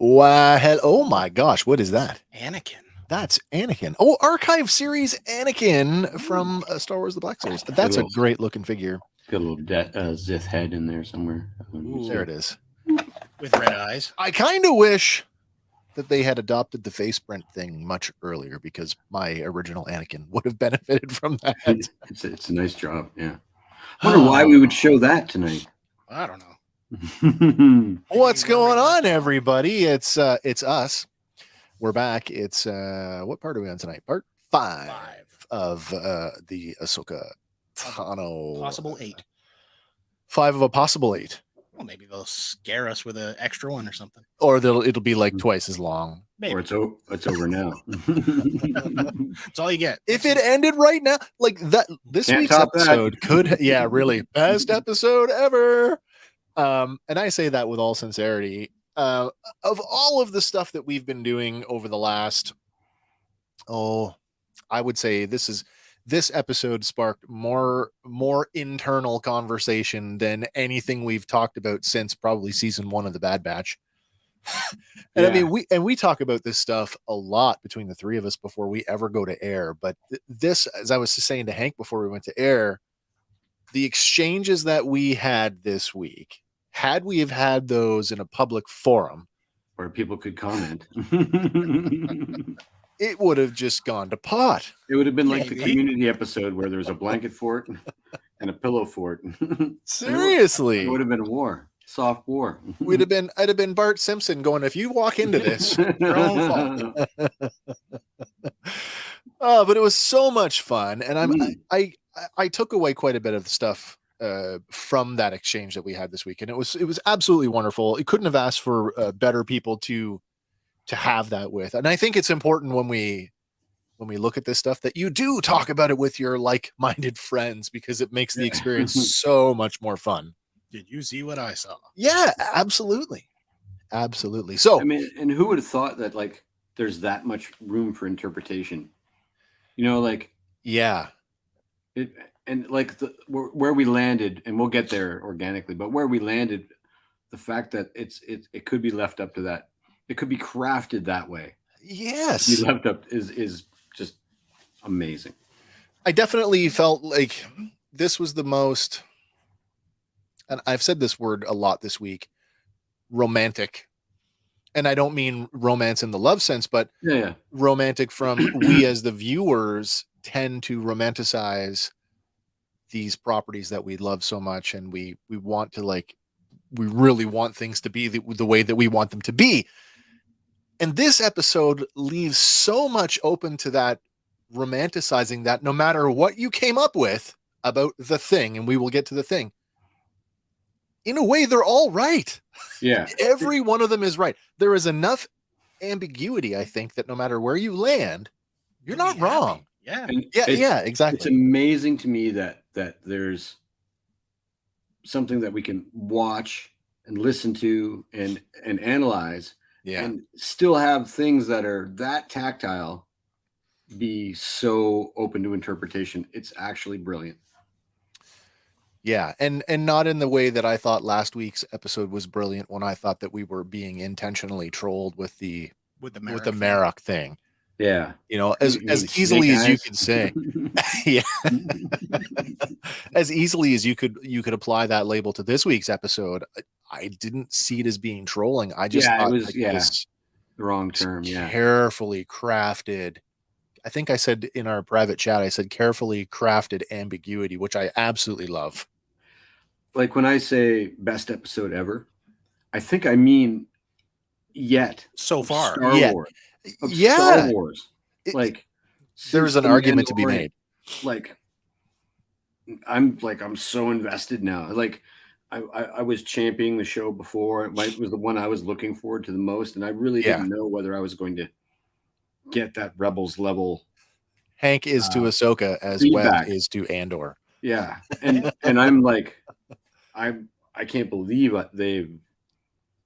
Oh my gosh, what is that? Anakin. That's Anakin. Oh, archive series Anakin from Star Wars: The Black Series. That's a great looking figure. Got a little Zith head in there somewhere. Ooh, there it is. With red eyes. I kind of wish that they had adopted the face print thing much earlier, because my original Anakin would have benefited from that. It's a nice job, yeah. I wonder why we would show that tonight. I don't know. What's going on, everybody? It's us. We're back. It's what part are we on tonight? Part 5 of the Ahsoka Fano. Possible 8. 5 of a possible 8. Well, maybe they'll scare us with an extra one or something. Or it'll be like twice as long. Maybe. Or it's over now. That's all you get. If it ended right now, like that, this week's episode could, really, best episode ever. And I say that with all sincerity. Of all of the stuff that we've been doing over the last, I would say this episode sparked more internal conversation than anything we've talked about since probably season 1 of the Bad Batch. And I mean, we talk about this stuff a lot between the three of us before we ever go to air. But this, as I was saying to Hank before we went to air, the exchanges that we had this week, had we have had those in a public forum where people could comment, it would have just gone to pot. It would have been like the Community episode where there was a blanket fort and a pillow fort. Seriously. It would have been a war. Soft war. I'd have been Bart Simpson going, if you walk into this, your own fault. But it was so much fun. And I took away quite a bit of the stuff from that exchange that we had this week. And it was absolutely wonderful. You couldn't have asked for better people to have that with. And I think it's important when we look at this stuff that you do talk about it with your like-minded friends, because it makes the experience so much more fun. Did you see what I saw? Yeah, absolutely. Absolutely. So, I mean, and who would have thought that there's that much room for interpretation? Yeah. Where we landed, and we'll get there organically, but where we landed, the fact that it could be left up to that. It could be crafted that way. Yes. Be left up is just amazing. I definitely felt like this was the most, and I've said this word a lot this week, romantic. And I don't mean romance in the love sense, but romantic from we as the viewers tend to romanticize these properties that we love so much. And we want to we really want things to be the way that we want them to be. And this episode leaves so much open to that romanticizing, that no matter what you came up with about the thing, and we will get to the thing, in a way, they're all right. Yeah. Every one of them is right. There is enough ambiguity, I think, that no matter where you land, you're not wrong. Yeah. Yeah, exactly. It's amazing to me that there's something that we can watch and listen to and analyze. Yeah. And still have things that are that tactile be so open to interpretation. It's actually brilliant. Yeah. And not in the way that I thought last week's episode was brilliant, when I thought that we were being intentionally trolled with the Marok thing. Yeah. As easily as you could say. Yeah. As easily as you could apply that label to this week's episode. I didn't see it as being trolling. I just thought it was the wrong term. Yeah. Carefully crafted. I think I said in our private chat, I said carefully crafted ambiguity, which I absolutely love. Like when I say best episode ever, I think I mean yet so far. Star Wars. Star Wars. There's an argument to be made. I'm so invested now. I was championing the show before. It was the one I was looking forward to the most, and I really didn't know whether I was going to get that Rebels level. Hank is to Ahsoka as Webb is to Andor. Yeah, and I'm I can't believe they've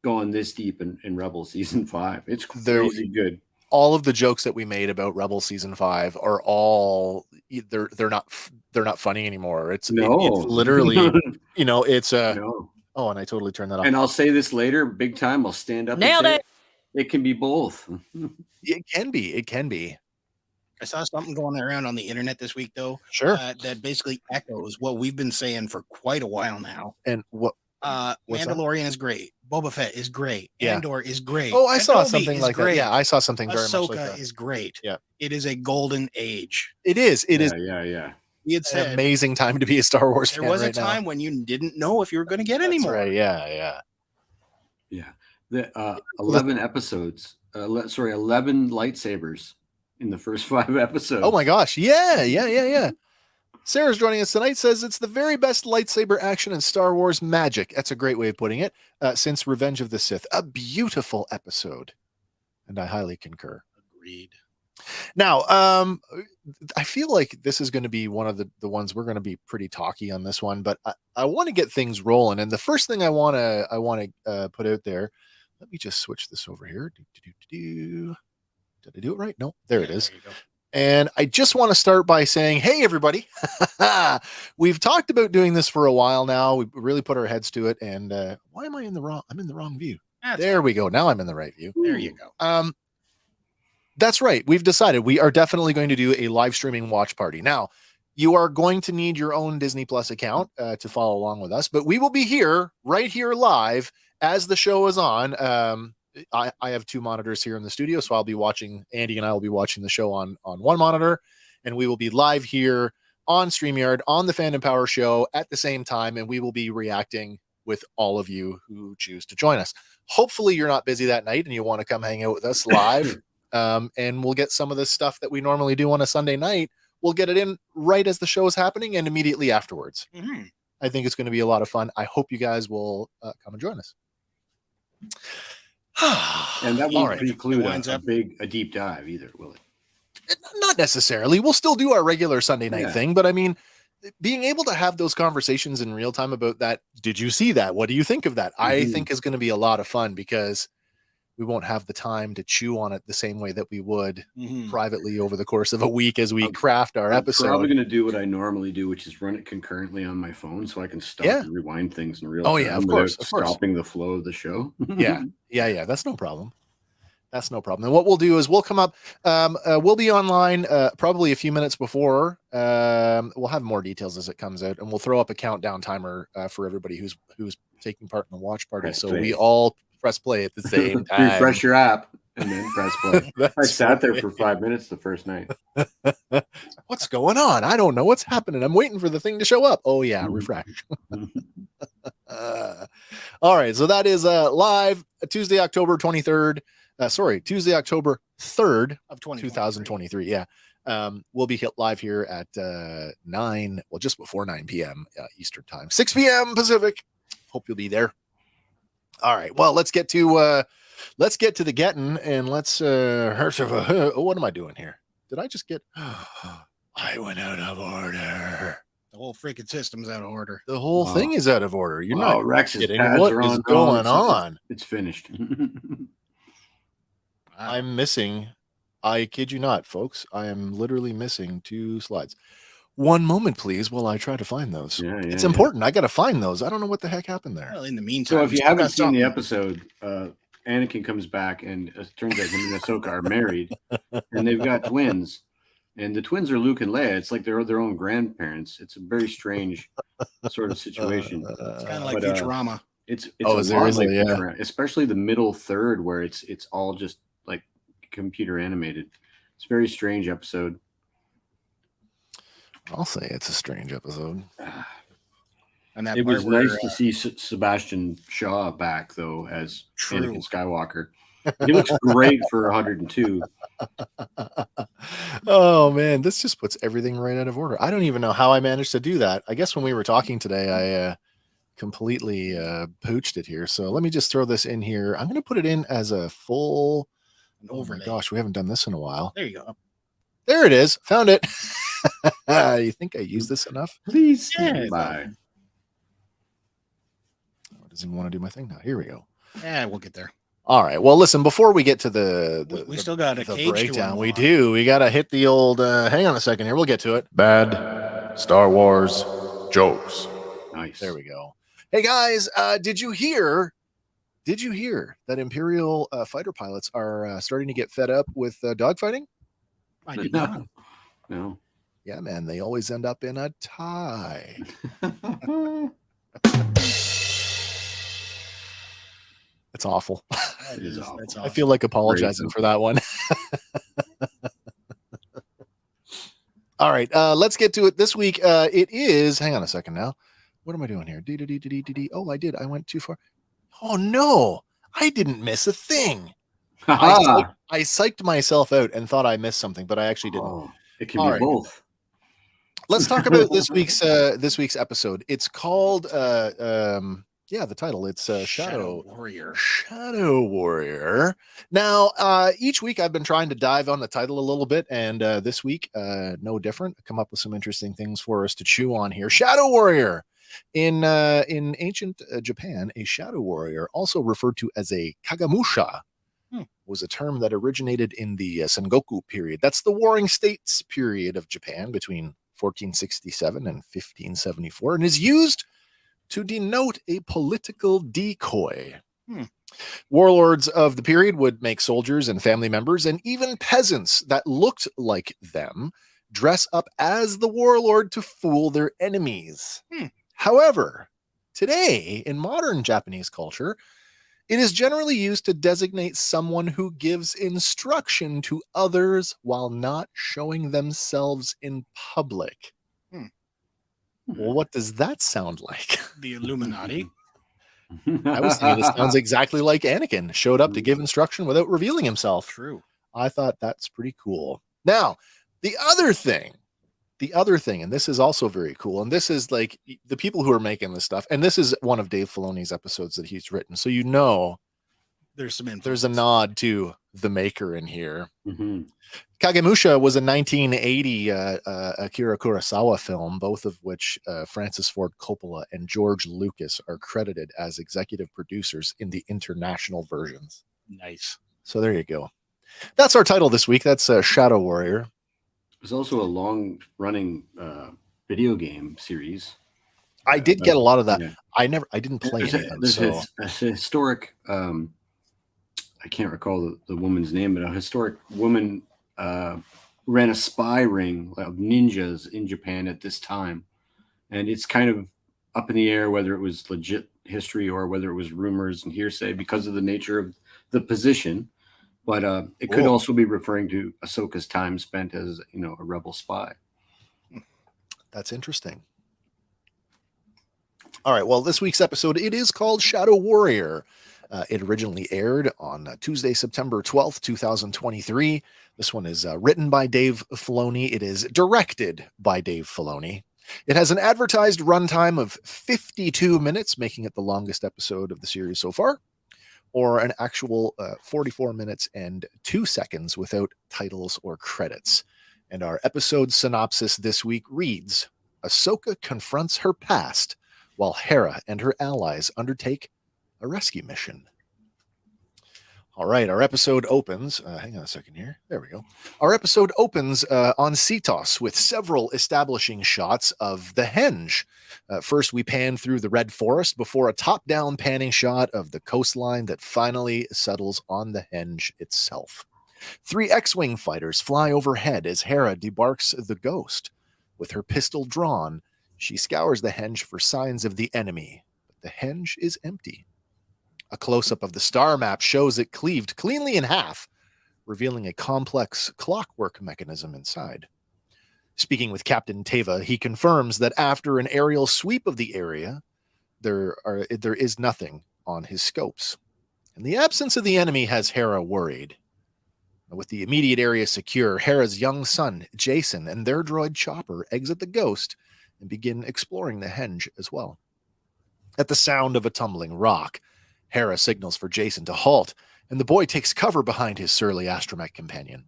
gone this deep in Rebels season 5. It's crazy good. All of the jokes that we made about Rebel season 5 are all they're not funny anymore. It's literally it's no. Oh, and I totally turned that off. And I'll say this later, big time. I'll stand up. Nailed it. It can be both. It can be. It can be. I saw something going around on the internet this week, though. Sure. That basically echoes what we've been saying for quite a while now. And what's Mandalorian is great. Boba Fett is great. Yeah. Andor is great. Oh, I saw Kenobi something is like great. that. Yeah, I saw something very much like Ahsoka that. is great. Yeah. It is a golden age. It is. It is Yeah. We had an said amazing time to be a Star Wars there fan was a right time now. when you didn't know if you were going to get any That's more. right. Yeah. The 11 episodes. 11 lightsabers in the first 5 episodes. Oh my gosh. Yeah. Sarah's joining us tonight, says it's the very best lightsaber action in Star Wars magic. That's a great way of putting it. Since Revenge of the Sith. A beautiful episode. And I highly concur. Agreed. Now, I feel like this is going to be one of the ones we're going to be pretty talky on this one, but I want to get things rolling. And the first thing I want to put out there, let me just switch this over here. Did I do it right? No, there it is. There you go. And I just want to start by saying, hey, everybody, we've talked about doing this for a while now. We really put our heads to it. And why am I in the wrong? I'm in the wrong view. There we go. Now I'm in the right view. There you go. That's right. We've decided we are definitely going to do a live streaming watch party. Now, you are going to need your own Disney Plus account to follow along with us, but we will be here right here live as the show is on. I have 2 monitors here in the studio, so I'll be watching, Andy and I will be watching the show on one monitor, and we will be live here on StreamYard on the Fandom Power Show at the same time, and we will be reacting with all of you who choose to join us. Hopefully you're not busy that night and you want to come hang out with us live. And we'll get some of the stuff that we normally do on a Sunday night. We'll get it in right as the show is happening and immediately afterwards. Mm-hmm. I think it's going to be a lot of fun. I hope you guys will come and join us. And that won't right. include a deep dive either, will it? Not necessarily. We'll still do our regular Sunday night thing, but I mean, being able to have those conversations in real time about that. Did you see that? What do you think of that? I think is going to be a lot of fun because we won't have the time to chew on it the same way that we would privately over the course of a week as we craft our episode. I'm probably going to do what I normally do, which is run it concurrently on my phone so I can stop and rewind things in real time. Oh yeah, of course. Stopping the flow of the show. Yeah. That's no problem. And what we'll do is we'll come up. We'll be online probably a few minutes before. We'll have more details as it comes out, and we'll throw up a countdown timer for everybody who's taking part in the watch party. So we all press play at the same time. Refresh your app and then press play. I sat there for 5 minutes the first night. What's going on? I don't know what's happening. I'm waiting for the thing to show up. Oh yeah, refresh. All right, so that is live Tuesday, October 23rd. Tuesday, October 3rd of 2023. Yeah. We'll be live here at 9, well, just before 9 p.m. Eastern time, 6 p.m. Pacific. Hope you'll be there. All right. Well, let's get to the getting, and let's what am I doing here? Did I just get I went out of order. The whole freaking system's out of order. The whole thing is out of order. You're not Rex's kidding. pads What are is on going on? It's finished. I'm missing. I kid you not, folks. I am literally missing 2 slides. One moment, please, while I try to find those. It's important. I got to find those. I don't know what the heck happened there. Well, in the meantime, so if you haven't seen the episode, Anakin comes back, and it turns out him and Ahsoka are married, and they've got twins. And the twins are Luke and Leia. It's like they're their own grandparents. It's a very strange sort of situation. It's kind of like Futurama. It's a lot like Futurama, especially the middle third where it's all just like computer animated. It's a very strange episode. I'll say it's a strange episode. And that it was nice to see Sebastian Shaw back though as Anakin Skywalker. He looks great for 102. Oh man, this just puts everything right out of order. I don't even know how I managed to do that. I guess when we were talking today, I completely pooched it here. So let me just throw this in here. I'm going to put it in as a full overlay. Oh my gosh, we haven't done this in a while. There you go. There it is. Found it. You think I use this enough? Please stand by. Oh, it doesn't even want to do my thing now. Here we go. Yeah, we'll get there. All right. Well, listen, before we get to we still got a cage breakdown. We do. We got to hit the old, hang on a second here. We'll get to it. Bad Star Wars jokes. Nice. There we go. Hey guys, did you hear Did you hear that Imperial fighter pilots are starting to get fed up with dogfighting? I did not. No. Yeah, man, they always end up in a tie. It's awful. That It is is, awful. that's I awesome. feel like apologizing for that one. All right, let's get to it this week. It is, hang on a second now. What am I doing here? Oh, I did. I went too far. Oh, no, I didn't miss a thing. I psyched myself out and thought I missed something, but I actually didn't. Oh, it can All be right. both. Let's talk about this week's episode. It's called the title. It's Shadow Warrior. Shadow Warrior. Now, each week I've been trying to dive on the title a little bit, and this week, no different. Come up with some interesting things for us to chew on here. Shadow Warrior. In ancient Japan, a Shadow Warrior, also referred to as a Kagamusha, was a term that originated in the Sengoku period. That's the Warring States period of Japan between 1467 and 1574, and is used to denote a political decoy. Warlords of the period would make soldiers and family members and even peasants that looked like them dress up as the warlord to fool their enemies. However, today in modern Japanese culture, it is generally used to designate someone who gives instruction to others while not showing themselves in public. Well, what does that sound like? The Illuminati. I was thinking this sounds exactly like Anakin showed up to give instruction without revealing himself. True. I thought that's pretty cool. Now, the other thing, and this is also very cool, and this is like the people who are making this stuff, and this is one of Dave Filoni's episodes that he's written, so there's some influence. there's a nod to the maker in here. Mhm. Kagemusha was a 1980 Akira Kurosawa film, both of which Francis Ford Coppola and George Lucas are credited as executive producers in the international versions. Nice. So there you go. That's our title this week. That's Shadow Warrior. There's also a long-running video game series. I did get a lot of that. Yeah. I didn't play any of them. There's So a historic, I can't recall the woman's name, but a historic woman ran a spy ring of ninjas in Japan at this time. And it's kind of up in the air whether it was legit history or whether it was rumors and hearsay because of the nature of the position. But it could also be referring to Ahsoka's time spent as, a rebel spy. that's interesting. All right. Well, this week's episode, it is called Shadow Warrior. It originally aired on Tuesday, September 12th, 2023. This one is written by Dave Filoni. It is directed by Dave Filoni. It has an advertised runtime of 52 minutes, making it the longest episode of the series so far, or an actual 44 minutes and 2 seconds without titles or credits. And our episode synopsis this week reads, Ahsoka confronts her past while Hera and her allies undertake a rescue mission. All right, our episode opens. Hang on a second here. There we go. Our episode opens on Cetos with several establishing shots of the Henge. First, we pan through the Red Forest before a top-down panning shot of the coastline that finally settles on the Henge itself. 3 X-Wing fighters fly overhead as Hera debarks the Ghost. With her pistol drawn, she scours the Henge for signs of the enemy, but the Henge is empty. A close-up of the star map shows it cleaved cleanly in half, revealing a complex clockwork mechanism inside. Speaking with Captain Teva, he confirms that after an aerial sweep of the area, there is nothing on his scopes. And the absence of the enemy has Hera worried. With the immediate area secure, Hera's young son, Jason, and their droid Chopper exit the Ghost and begin exploring the Henge as well. At the sound of a tumbling rock, Hera signals for Jason to halt, and the boy takes cover behind his surly astromech companion.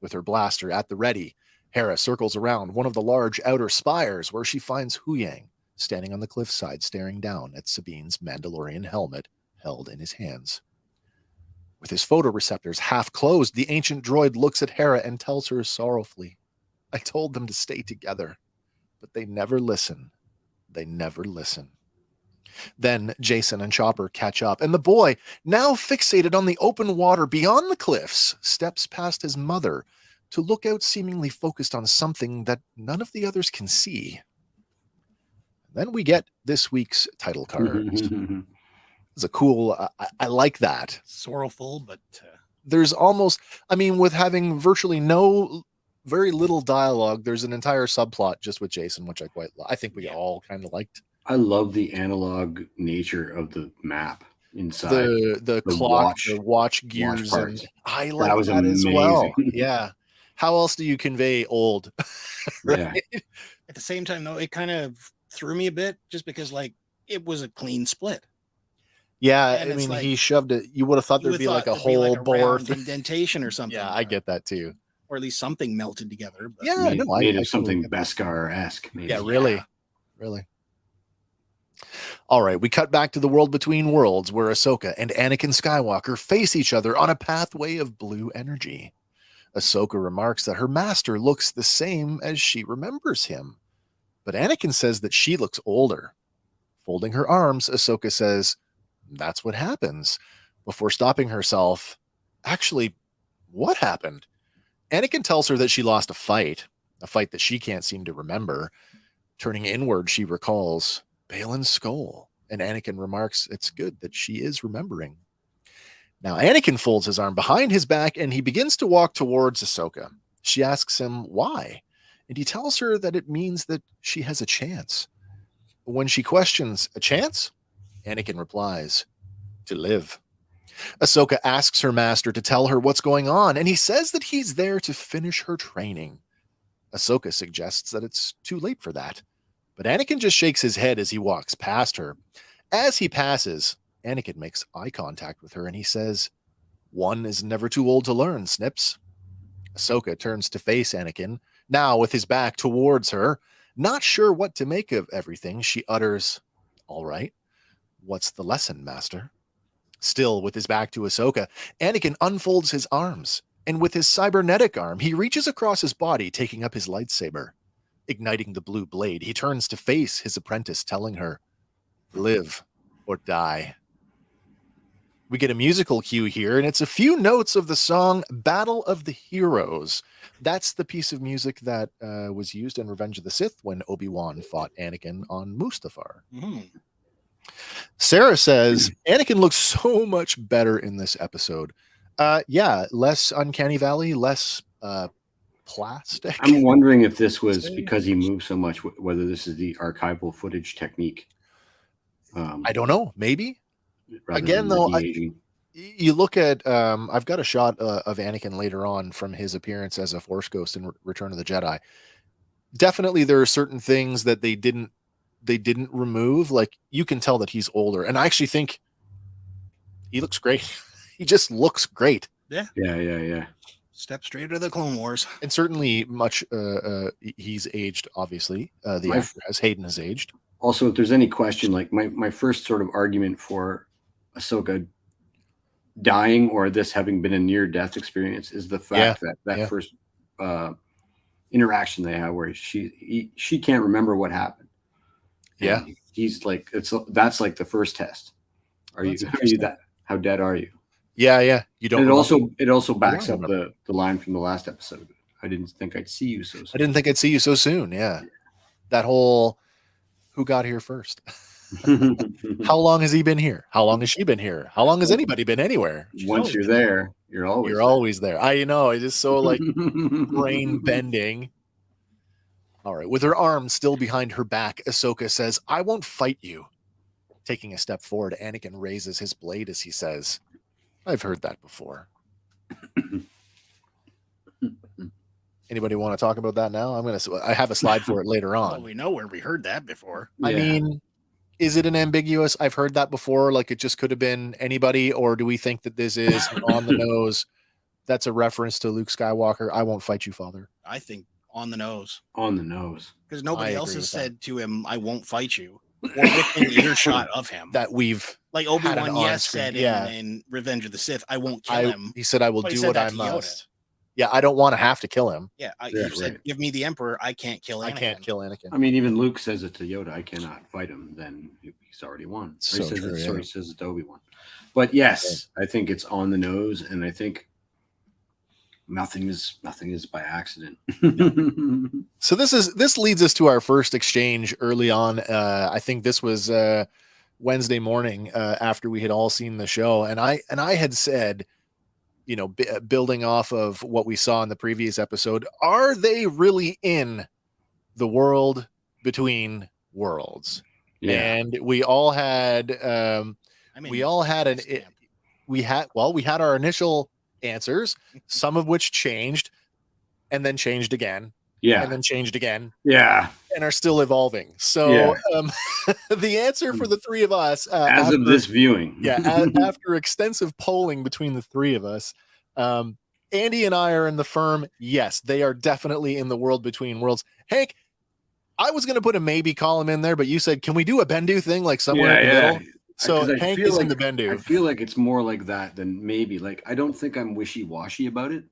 With her blaster at the ready, Hera circles around one of the large outer spires where she finds Huyang standing on the cliffside staring down at Sabine's Mandalorian helmet held in his hands. With his photoreceptors half closed, the ancient droid looks at Hera and tells her sorrowfully, I told them to stay together, but they never listen. They never listen. Then Jason and Chopper catch up, and the boy, now fixated on the open water beyond the cliffs, steps past his mother to look out, seemingly focused on something that none of the others can see. Then we get this week's title cards. It's a cool, I like that. Sorrowful, but There's almost, I mean, with having virtually very little dialogue, there's an entire subplot just with Jason, which I think we all kind of liked. I love the analog nature of the map inside. The clock, the watch gears, and I like that as well. Yeah. How else do you convey old? Right? Yeah. At the same time, though, it kind of threw me a bit just because, like, it was a clean split. Yeah, and I mean, he shoved it. You would have thought there'd be like a whole bore indentation or something. Yeah, I get that too. Or at least something melted together. But yeah, made of something Beskar-esque. Yeah, really. All right, we cut back to the world between worlds where Ahsoka and Anakin Skywalker face each other on a pathway of blue energy. Ahsoka remarks that her master looks the same as she remembers him, but Anakin says that she looks older. Folding her arms, Ahsoka says, "That's what happens," before stopping herself. Actually, what happened? Anakin tells her that she lost a fight that she can't seem to remember. Turning inward, she recalls Balin's skull, and Anakin remarks it's good that she is remembering. Now, Anakin folds his arm behind his back, and he begins to walk towards Ahsoka. She asks him why, and he tells her that it means that she has a chance. When she questions, "A chance?" Anakin replies, "To live." Ahsoka asks her master to tell her what's going on, and he says that he's there to finish her training. Ahsoka suggests that it's too late for that, but Anakin just shakes his head as he walks past her. As he passes, Anakin makes eye contact with her, and he says, "One is never too old to learn, Snips." Ahsoka turns to face Anakin, now with his back towards her. Not sure what to make of everything, she utters, "All right. What's the lesson, Master?" Still with his back to Ahsoka, Anakin unfolds his arms, and with his cybernetic arm, he reaches across his body, taking up his lightsaber. Igniting the blue blade, he turns to face his apprentice, telling her, "Live or die." We get a musical cue here, and it's a few notes of the song Battle of the Heroes. That's the piece of music that was used in Revenge of the Sith when Obi-Wan fought Anakin on Mustafar. Mm-hmm. Sarah says, Anakin looks so much better in this episode. Yeah, less Uncanny Valley, less plastic. I'm wondering if this was because he moved so much, whether this is the archival footage technique. I don't know. Maybe. Again, though, you look at, I've got a shot of Anakin later on from his appearance as a Force Ghost in Return of the Jedi. Definitely there are certain things that they didn't remove. Like, you can tell that he's older, and I actually think he looks great. He just looks great. Yeah. Step straight to the Clone Wars. And certainly much he's aged, obviously. The actor has, Hayden has aged. Also, if there's any question, like my first sort of argument for Ahsoka dying or this having been a near-death experience is the fact that first interaction they have where she can't remember what happened. Yeah. And he's like, that's like the first test. Are you that? How dead are you? Yeah. You don't. And it also backs up the line from the last episode. I didn't think I'd see you so soon. I didn't think I'd see you so soon. Yeah. That whole who got here first? How long has he been here? How long has she been here? How long has anybody been anywhere? Once you're there, you're always there. I know. It is so like brain bending. All right. With her arms still behind her back, Ahsoka says, "I won't fight you." Taking a step forward, Anakin raises his blade as he says, "I've heard that before." Anybody want to talk about that now? I have a slide for it later on. Well, we know where we heard that before. I mean, is it an ambiguous? I've heard that before. Like, it just could have been anybody, or do we think that this is on the nose? That's a reference to Luke Skywalker. "I won't fight you, Father." I think on the nose. On the nose. Because nobody else has said to him, "I won't fight you," or within earshot of him. That we've like Obi-Wan said in Revenge of the Sith, "I won't kill him." He said, "I will do what I must." Yeah, I don't want to have to kill him. Yeah, Yeah, you said, right. give me the Emperor. I can't kill Anakin. I can't kill Anakin. I mean, even Luke says it to Yoda, I cannot fight him, then he's already won. So he says true, it, yeah. sorry, he says it to Obi-Wan. But yes, I think it's on the nose, and I think nothing is by accident. So this leads us to our first exchange early on. I think this was Wednesday morning after we had all seen the show, and I had said, you know, building off of what we saw in the previous episode, are they really in the world between worlds? Yeah. And we all had we had our initial answers, some of which changed and then changed again. Yeah. And then changed again. Yeah. And are still evolving. So the answer for the three of us as of this viewing. After extensive polling between the three of us, Andy and I are in the firm. Yes, they are definitely in the world between worlds. Hank, I was going to put a maybe column in there, but you said, can we do a Bendu thing like somewhere in the middle? So Hank is in the Bendu. I feel like it's more like that than maybe. Like, I don't think I'm wishy-washy about it,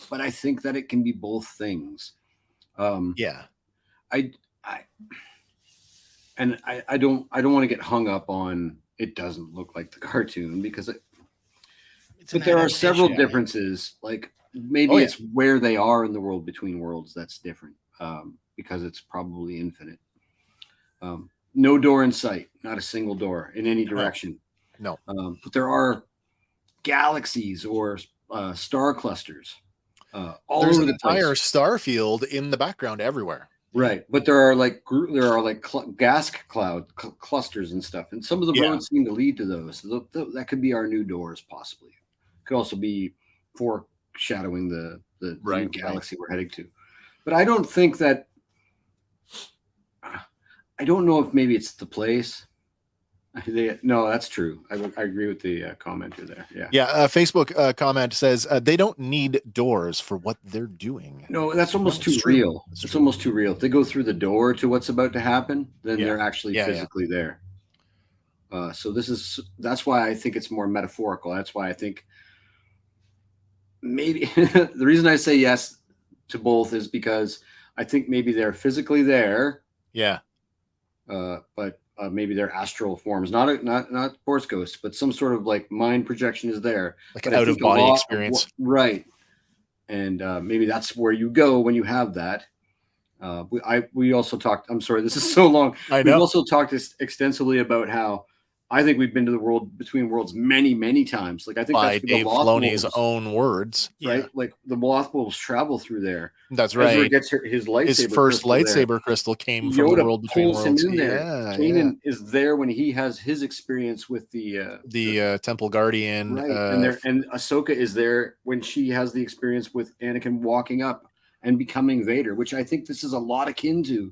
but I think that it can be both things. I don't want to get hung up on it doesn't look like the cartoon because but there are several differences. Like maybe it's where they are in the world between worlds that's different because it's probably infinite. No door in sight, not a single door in any direction. No. But there are galaxies or star clusters all There's over an the entire place. star field in the background everywhere. Right, but there are gas cloud clusters and stuff, and some of the roads seem to lead to those. So that could be our new doors, possibly. Could also be foreshadowing the new galaxy we're heading to. But I don't think that. I don't know if maybe it's the place. No, that's true. I agree with the commenter there. Facebook comment says they don't need doors for what they're doing. No, that's almost too real. It's almost too real. If they go through the door to what's about to happen, then they're actually physically there. So that's why I think it's more metaphorical. That's why I think maybe the reason I say yes to both is because I think maybe they're physically there. Yeah. But maybe they're astral forms, not Force ghosts, but some sort of like mind projection is there, like an out of body experience, right? And maybe that's where you go when you have that. We also talked. I'm sorry, this is so long. I know. We've also talked extensively about how I think we've been to the world between worlds many times. Like I think by that's Dave Filoni's own words, right? Like the Mothballs travel through there. That's right. Ezra gets his lightsaber. His first lightsaber crystal came from the world between worlds. Him in there. Kanan is there when he has his experience with the Temple Guardian. Right. And Ahsoka is there when she has the experience with Anakin walking up and becoming Vader, which I think this is a lot akin to.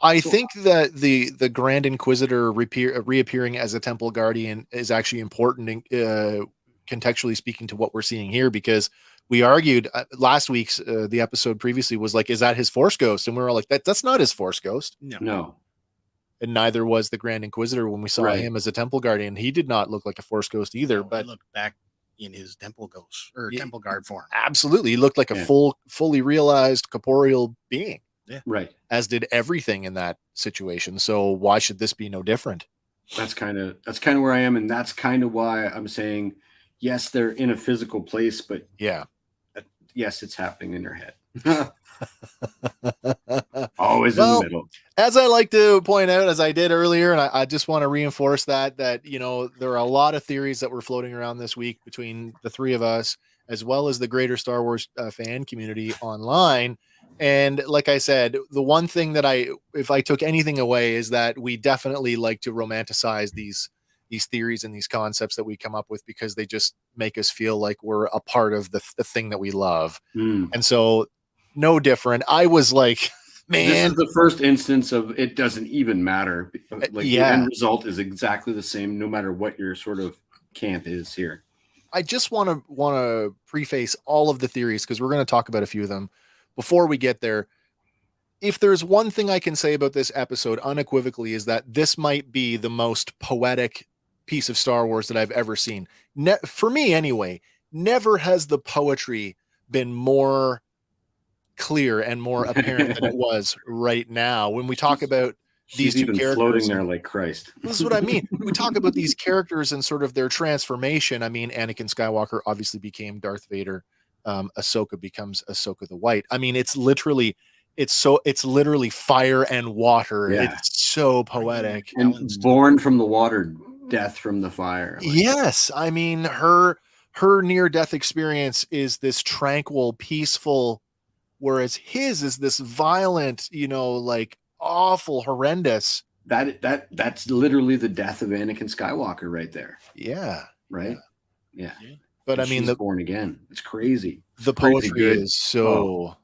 I think that the Grand Inquisitor reappearing as a Temple Guardian is actually important, contextually speaking, to what we're seeing here, because we argued last week's the episode previously was like, is that his Force ghost? And we were all like, that's not his Force ghost. No. And neither was the Grand Inquisitor when we saw him as a Temple Guardian. He did not look like a Force ghost either. No, but he looked back in his Temple ghost or Temple Guard form. Absolutely, he looked like a fully realized corporeal being. Yeah. Right. As did everything in that situation. So why should this be no different? That's kind of where I am, and that's kind of why I'm saying yes, they're in a physical place, but yes, it's happening in their head. Always in the middle. As I like to point out, as I did earlier, and I just want to reinforce that there are a lot of theories that were floating around this week between the three of us, as well as the greater Star Wars fan community online. And like I said, the one thing that if I took anything away, is that we definitely like to romanticize these theories and these concepts that we come up with, because they just make us feel like we're a part of the thing that we love. And so no different. I was like, man, this is the first instance of it doesn't even matter. Like the end result is exactly the same, no matter what your sort of camp is here. I just want to preface all of the theories, because we're going to talk about a few of them. Before we get there, if there's one thing I can say about this episode unequivocally, is that this might be the most poetic piece of Star Wars that I've ever seen. For me anyway, never has the poetry been more clear and more apparent than it was right now. When we talk about these She's two even characters, floating there like Christ. this is what I mean. We talk about these characters and sort of their transformation. I mean, Anakin Skywalker obviously became Darth Vader. Ahsoka becomes Ahsoka the White. I mean, it's literally fire and water. Yeah. It's so poetic. And born from the water, death from the fire. Like, yes. I mean, her near-death experience is this tranquil, peaceful, whereas his is this violent, like awful, horrendous. That's literally the death of Anakin Skywalker right there. Yeah. Right. Yeah. But I mean, she's born again. It's crazy. The poetry is so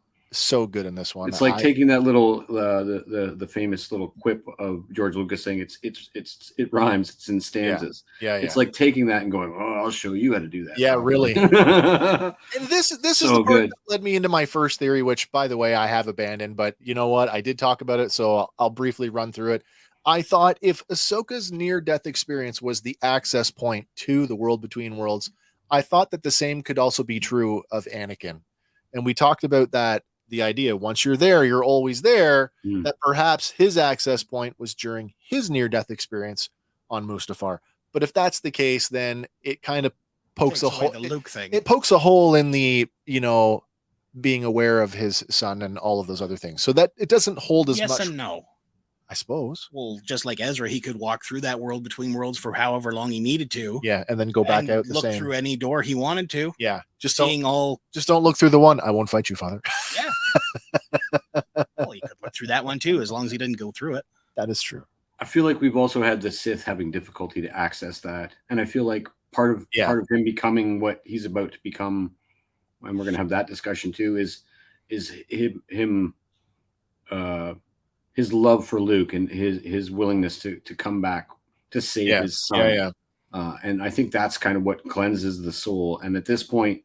good in this one. It's like taking that little the famous little quip of George Lucas saying it rhymes, it's in stanzas. Yeah. It's like taking that and going, oh, I'll show you how to do that. Yeah, really. And this is the part that led me into my first theory, which, by the way, I have abandoned. But you know what? I did talk about it, so I'll briefly run through it. I thought if Ahsoka's near-death experience was the access point to the world between worlds, I thought that the same could also be true of Anakin. And we talked about that, the idea, once you're there, you're always there, that perhaps his access point was during his near-death experience on Mustafar. But if that's the case, then it kind of pokes a hole. Luke thing. It pokes a hole in the, being aware of his son and all of those other things. So that it doesn't hold as much. Yes and no. I suppose. Well, just like Ezra, he could walk through that world between worlds for however long he needed to. Yeah, and then go back out the look same. Through any door he wanted to. Yeah, just don't look through the one. I won't fight you, Father. Yeah. Well, he could look through that one too, as long as he didn't go through it. That is true. I feel like we've also had the Sith having difficulty to access that, and I feel like part of him becoming what he's about to become, and we're going to have that discussion too, is him his love for Luke and his willingness to come back to save his son. And I think that's kind of what cleanses the soul. And at this point,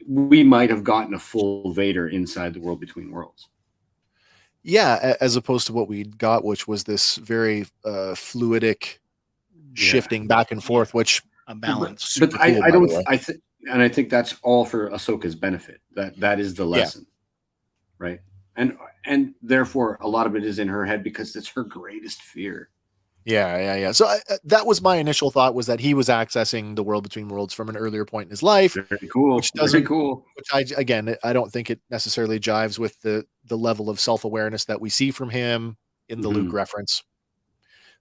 we might have gotten a full Vader inside the world between worlds. Yeah, as opposed to what we got, which was this very fluidic shifting back and forth, which a balance. But I think that's all for Ahsoka's benefit. That is the lesson, right? And therefore, a lot of it is in her head because it's her greatest fear. Yeah. So that was my initial thought, was that he was accessing the world between worlds from an earlier point in his life. Very cool. Very cool. Which I don't think it necessarily jives with the level of self-awareness that we see from him in the Luke reference.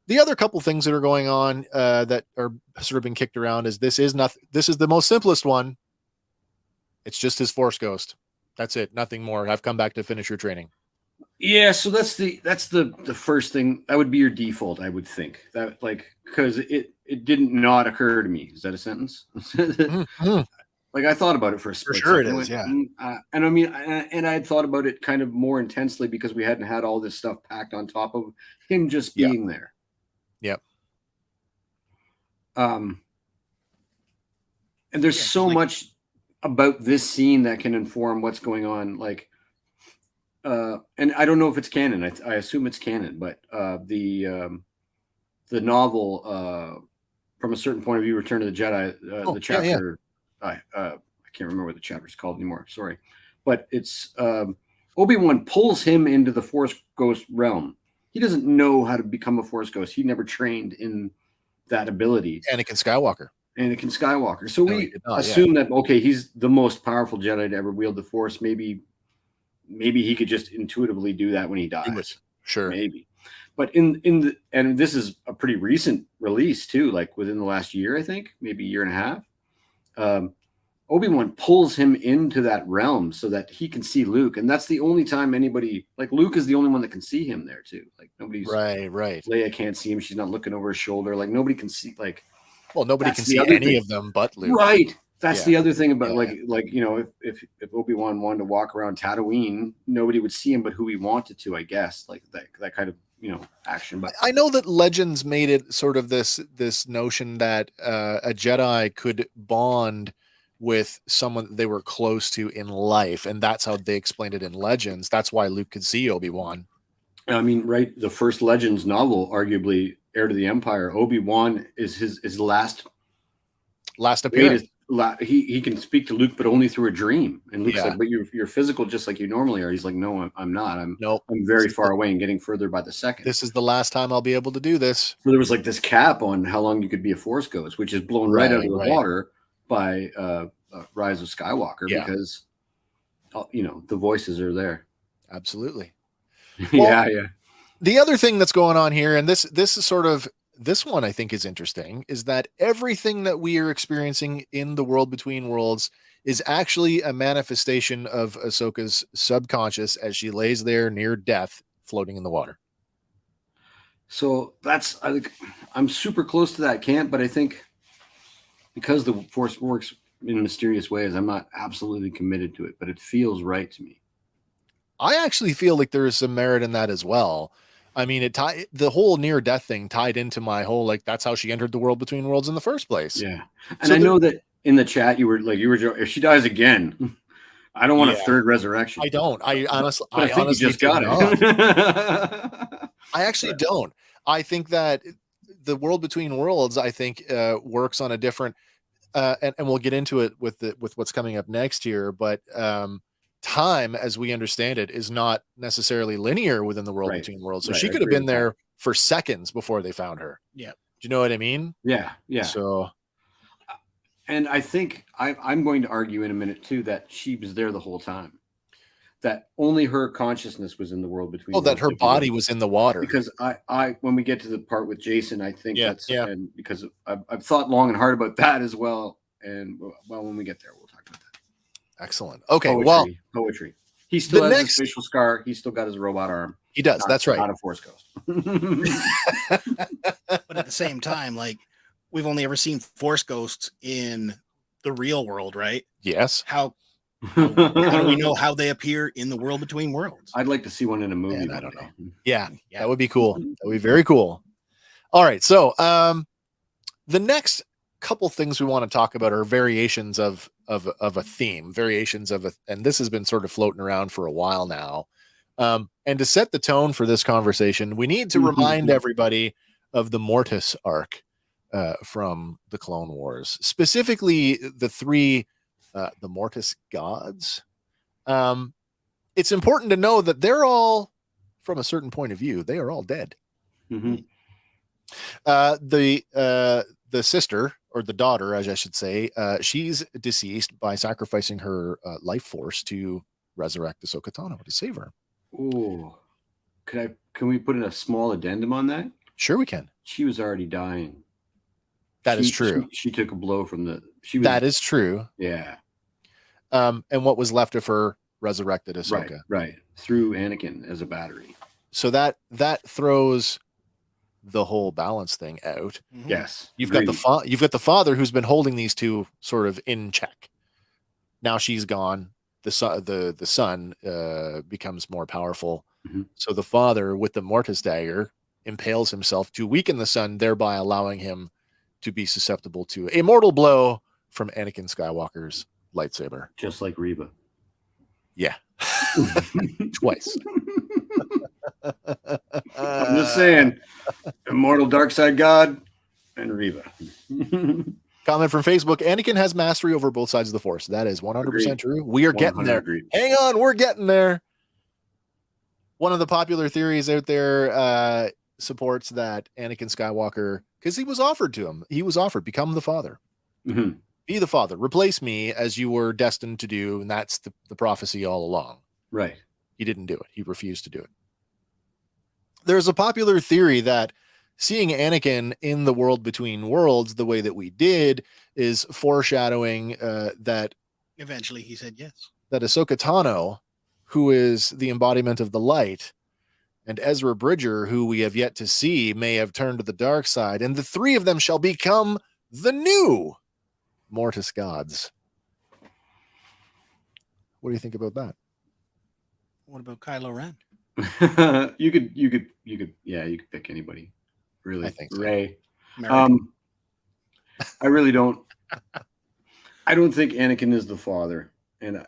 The other couple things that are going on that are sort of been kicked around is this is the most simplest one. It's just his Force ghost. That's it. Nothing more. I've come back to finish your training. Yeah, so that's the first thing. That would be your default, I would think. That because it didn't not occur to me. Is that a sentence? Like I thought about it for a split. For sure second. it is, yeah. And I mean, and I had thought about it kind of more intensely because we hadn't had all this stuff packed on top of him just being there. Yep. And there's so much about this scene that can inform what's going on. And I don't know if it's canon. I assume it's canon, but the novel, from a certain point of view, Return of the Jedi, the chapter, I can't remember what the chapter is called anymore. Sorry, but it's Obi-Wan pulls him into the Force Ghost realm. He doesn't know how to become a Force Ghost. He never trained in that ability. Anakin Skywalker. So we assume that he's the most powerful Jedi to ever wield the Force. Maybe he could just intuitively do that when he dies. Sure. Maybe. But and this is a pretty recent release too, like within the last year, I think, maybe a year and a half. Obi-Wan pulls him into that realm so that he can see Luke. And that's the only time anybody, Luke is the only one that can see him there too. Nobody's right. Leia can't see him. She's not looking over his shoulder. Nobody can see nobody can see any of them but Luke. Right. That's the other thing about if Obi-Wan wanted to walk around Tatooine, nobody would see him but who he wanted to, I guess, that kind of action. But I know that Legends made it sort of this notion that a Jedi could bond with someone that they were close to in life, and that's how they explained it in Legends. That's why Luke could see Obi-Wan. I mean, right? The first Legends novel, arguably Heir to the Empire, Obi-Wan is his last appearance. he can speak to Luke, but only through a dream. And Luke's Yeah. like, but you're physical just like you normally are. He's like, no, I'm not. I'm very This is far away and getting further by the second. This is the last time I'll be able to do this. So there was like this cap on how long you could be a Force ghost, which is blown right out of the water by Rise of Skywalker because the voices are there. Absolutely. Yeah. The other thing that's going on here, and this is sort of, this one I think is interesting, is that everything that we are experiencing in the world between worlds is actually a manifestation of Ahsoka's subconscious as she lays there near death, floating in the water. So I'm super close to that camp, but I think because the Force works in mysterious ways, I'm not absolutely committed to it, but it feels right to me. I actually feel like there is some merit in that as well. I mean, the whole near death thing tied into my whole, like, that's how she entered the world between worlds in the first place. Yeah. And so I know that in the chat, you were if she dies again, I don't want a third resurrection. I don't. I honestly you just got it. I actually don't. I think that the world between worlds, I think, works on a different, and we'll get into it with what's coming up next here. But time, as we understand it, is not necessarily linear within the world between worlds. So she could have been there for seconds before they found her. Yeah. Do you know what I mean? Yeah. So, and I think I'm going to argue in a minute too that she was there the whole time. That only her consciousness was in the world between. Oh, that her body was in the water. Because I when we get to the part with Jason, I think and because I've thought long and hard about that as well. And when we get there, we'll talk about that. Excellent. Okay. Poetry. He still has his facial scar. He's still got his robot arm. He does. That's right. Not a Force ghost. But at the same time, like, we've only ever seen Force ghosts in the real world, right? Yes. How do we know how they appear in the world between worlds? I'd like to see one in a movie. I don't know. Yeah, that would be cool. That would be very cool. All right. So the next couple things we want to talk about are variations of a theme, and this has been sort of floating around for a while now. And to set the tone for this conversation, we need to remind everybody of the Mortis arc from the Clone Wars, specifically the three the Mortis gods. It's important to know that they're all, from a certain point of view, they are all dead. The sister, or the daughter, as I should say, she's deceased by sacrificing her life force to resurrect Ahsoka Tano to save her. Oh, can we put in a small addendum on that? Sure, we can. She was already dying. That is true. She took a blow from that is true. Yeah. And what was left of her resurrected Ahsoka. Right. Through Anakin as a battery. So that throws the whole balance thing out. Yes. You've got the father who's been holding these two sort of in check. Now she's gone. The son becomes more powerful. So the father, with the Mortis dagger, impales himself to weaken the son, thereby allowing him to be susceptible to a mortal blow from Anakin Skywalker's lightsaber. Just like Reva. Yeah. Twice. I'm just saying, immortal dark side god and Reva. Comment from Facebook: Anakin has mastery over both sides of the Force. That is 100% true. We are getting there. Agreed. Hang on, we're getting there. One of the popular theories out there supports that Anakin Skywalker, because he was offered become the father. Be the father, replace me as you were destined to do, and that's the prophecy all along. Right. He didn't do it. He refused to do it. There's a popular theory that seeing Anakin in the world between worlds the way that we did is foreshadowing that eventually he said yes. That Ahsoka Tano, who is the embodiment of the light, and Ezra Bridger, who we have yet to see, may have turned to the dark side, and the three of them shall become the new Mortis gods. What do you think about that? What about Kylo Ren? you could pick anybody. Really, I think so. Rey. I really don't. I don't think Anakin is the father, and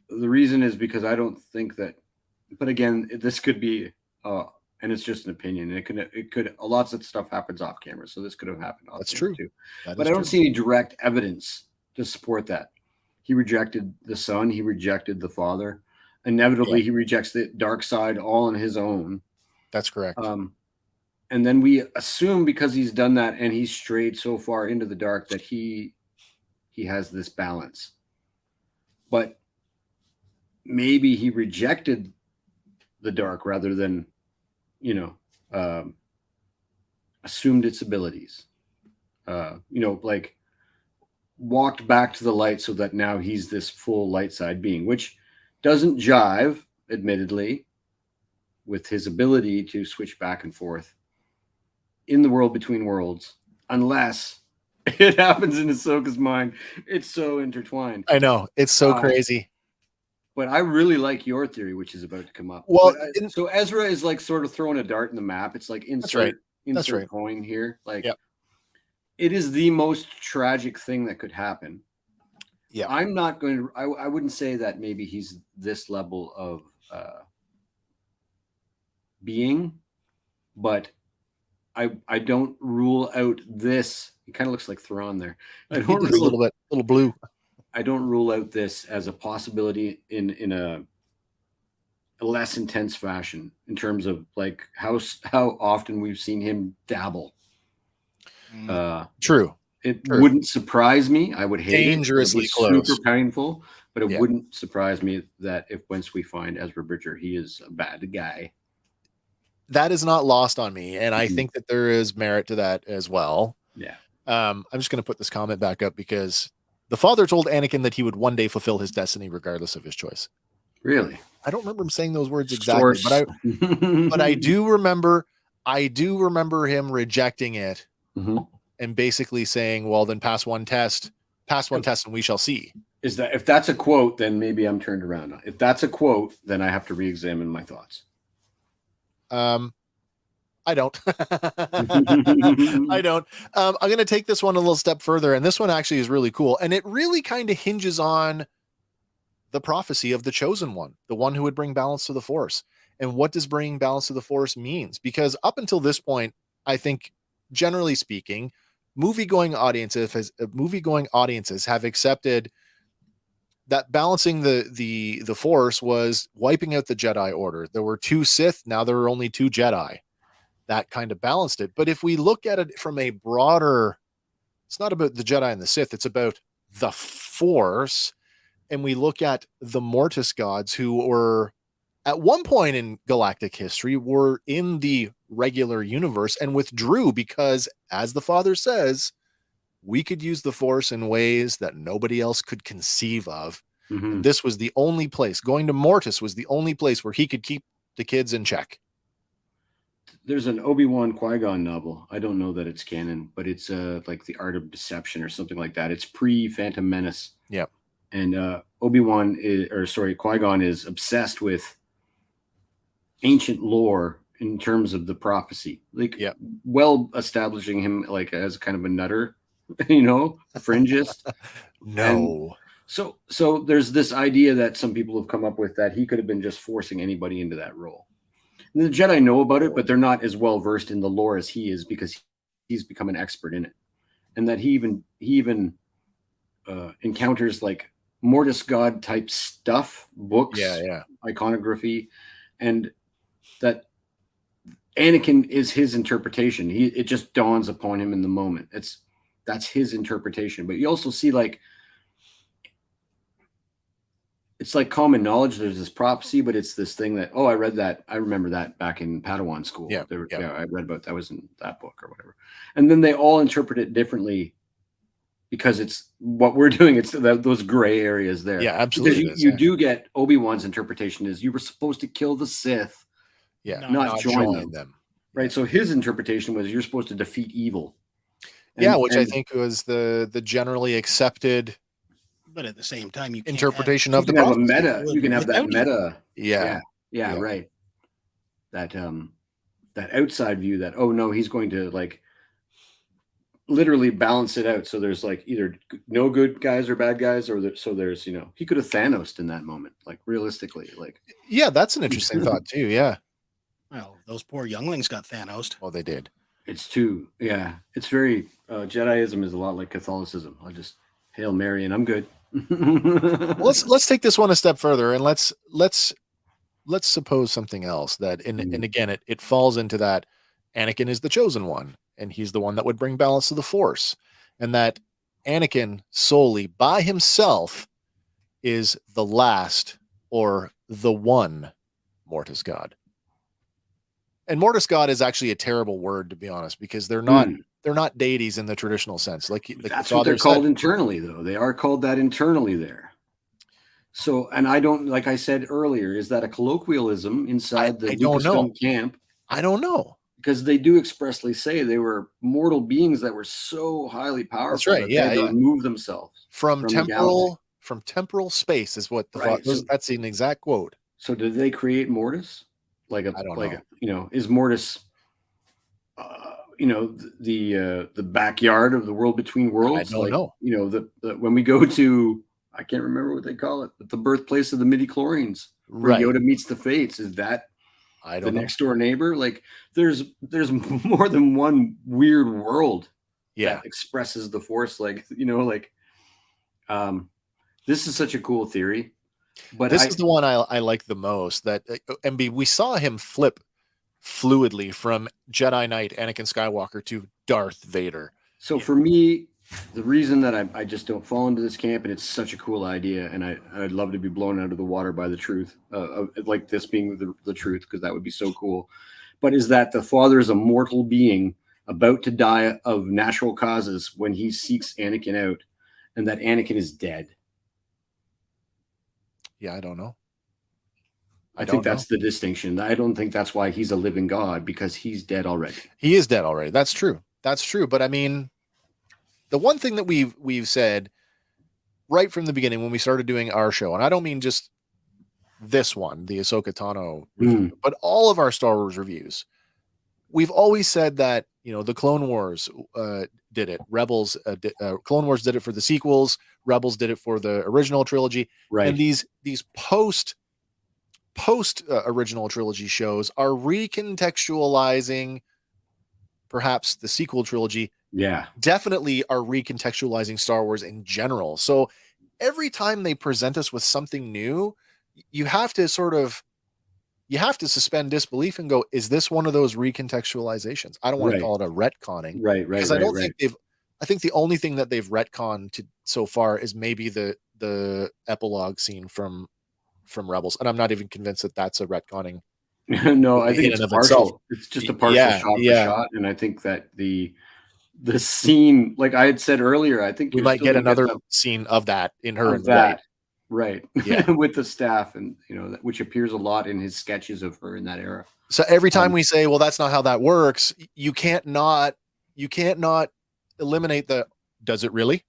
the reason is because I don't think that. But again, this could be and it's just an opinion. It could lots of stuff happens off camera, so this could have happened off That's camera true. too. But I don't see any direct evidence to support that. He rejected the son. He rejected the father. Inevitably, he rejects the dark side all on his own. That's correct. And then we assume because he's done that and he's strayed so far into the dark that he has this balance. But maybe he rejected the dark rather than, assumed its abilities. Like walked back to the light so that now he's this full light side being, which doesn't jive, admittedly, with his ability to switch back and forth in the world between worlds, unless it happens in Ahsoka's mind. It's so intertwined. I know. It's so crazy. But I really like your theory, which is about to come up. Well, so Ezra is like sort of throwing a dart in the map. It's like insert coin here. Like, it is the most tragic thing that could happen. Yeah. I'm not going to, I wouldn't say that maybe he's this level of being, but I don't rule out this. He kind of looks like Thrawn there. I don't a little blue. I don't rule out this as a possibility in a less intense fashion in terms of like how often we've seen him dabble. True. It wouldn't surprise me. I would hate dangerously it. Close. Super painful, but it wouldn't surprise me that if once we find Ezra Bridger, he is a bad guy. That is not lost on me, and I think that there is merit to that as well. Yeah. I'm just going to put this comment back up because the father told Anakin that he would one day fulfill his destiny regardless of his choice. Really? I don't remember him saying those words exactly, but I do remember him rejecting it and basically saying, well, then pass one test and we shall see. Is that, if that's a quote, then maybe I'm turned around. If that's a quote, then I have to re-examine my thoughts. I don't. I don't. I'm going to take this one a little step further, and this one actually is really cool, and it really kind of hinges on the prophecy of the chosen one, the one who would bring balance to the Force. And what does bringing balance to the Force means? Because up until this point, I think, generally speaking, movie-going audiences have accepted that balancing the Force was wiping out the Jedi Order. There were 2 Sith, now there are only 2 Jedi. That kind of balanced it. But if we look at it from a broader, it's not about the Jedi and the Sith, it's about the Force. And we look at the Mortis gods, who were at one point in galactic history were in the regular universe and withdrew because, as the Father says, we could use the Force in ways that nobody else could conceive of. And this was the only place. Going to Mortis was the only place where he could keep the kids in check. There's an Obi-Wan Qui-Gon novel. I don't know that it's canon, but it's like The Art of Deception or something like that. It's pre-Phantom Menace. Yeah. And Qui-Gon is obsessed with ancient lore in terms of the prophecy. Like, well establishing him like as kind of a nutter, fringist. No. And so there's this idea that some people have come up with that he could have been just forcing anybody into that role. And the Jedi know about it, but they're not as well versed in the lore as he is because he's become an expert in it. And that he even encounters like Mortis God type stuff, books, iconography, and that Anakin is his interpretation. It just dawns upon him in the moment. That's his interpretation. But you also see like it's like common knowledge. There's this prophecy, but it's this thing that, I read that. I remember that back in Padawan school. I read about that was in that book or whatever. And then they all interpret it differently because it's what we're doing. It's those gray areas there. Yeah, absolutely. Because you do get Obi-Wan's interpretation is you were supposed to kill the Sith, not join them. Right. So his interpretation was you're supposed to defeat evil. Which I think was the generally accepted. But at the same time, you interpretation of the meta. You can have that meta. Yeah, right. That that outside view that he's going to like literally balance it out. So there's like either no good guys or bad guys, or there's he could have Thanos'd in that moment, like realistically, like that's an interesting thought too. Yeah, Well, those poor younglings got Thanos. Oh, they did. It's too, yeah. It's very Jediism is a lot like Catholicism. I'll just Hail Mary and I'm good. Well, let's take this one a step further, and let's suppose something else that, and again, it falls into that Anakin is the chosen one, and he's the one that would bring balance to the Force, and that Anakin solely by himself is the last or the one Mortis God. And Mortis God is actually a terrible word, to be honest, because they're not deities in the traditional sense. Like that's what they're called internally, though. They are called that internally there. So, and I don't, like I said earlier, is that a colloquialism inside the Lucasfilm camp? I don't know. Because they do expressly say they were mortal beings that were so highly powerful. That's right. That they had to remove themselves from temporal space is what that's an exact quote. So did they create Mortis? I don't know. Is Mortis, the backyard of the world between worlds? I don't know. When we go to, I can't remember what they call it, but the birthplace of the midi-chlorians, where Yoda meets the Fates, is that the next door neighbor? Like, there's more than one weird world that expresses the Force. This is such a cool theory. But this is the one I like the most. That MB, we saw him flip fluidly from Jedi Knight Anakin Skywalker to Darth Vader. So for me, the reason that I just don't fall into this camp, and it's such a cool idea, and I'd love to be blown out of the water by the truth, like this being the truth, because that would be so cool. But is that the Father is a mortal being about to die of natural causes when he seeks Anakin out, and that Anakin is dead. Yeah, I don't know. I think that's the distinction. I don't think that's why he's a living God, because he's dead already. He is dead already. That's true. That's true. But I mean, the one thing that we've said right from the beginning when we started doing our show, and I don't mean just this one, the Ahsoka Tano review, but all of our Star Wars reviews, we've always said that, the Clone Wars did it. Rebels, Clone Wars did it for the sequels. Rebels did it for the original trilogy. Right. And these post original trilogy shows are recontextualizing perhaps the sequel trilogy. Yeah. Definitely are recontextualizing Star Wars in general. So every time they present us with something new, you have to suspend disbelief and go, is this one of those recontextualizations? I don't want to call it a retconning. Right. Because I don't think I think the only thing that they've retconned so far is maybe the epilogue scene from Rebels. And I'm not even convinced that that's a retconning. No, I think it's partial. It's just a partial shot for shot. And I think that the scene, like I had said earlier, I think we might get another scene of that in her and that. Right. Yeah. With the staff, and which appears a lot in his sketches of her in that era. So every time we say, well, that's not how that works, you can't not eliminate does it really?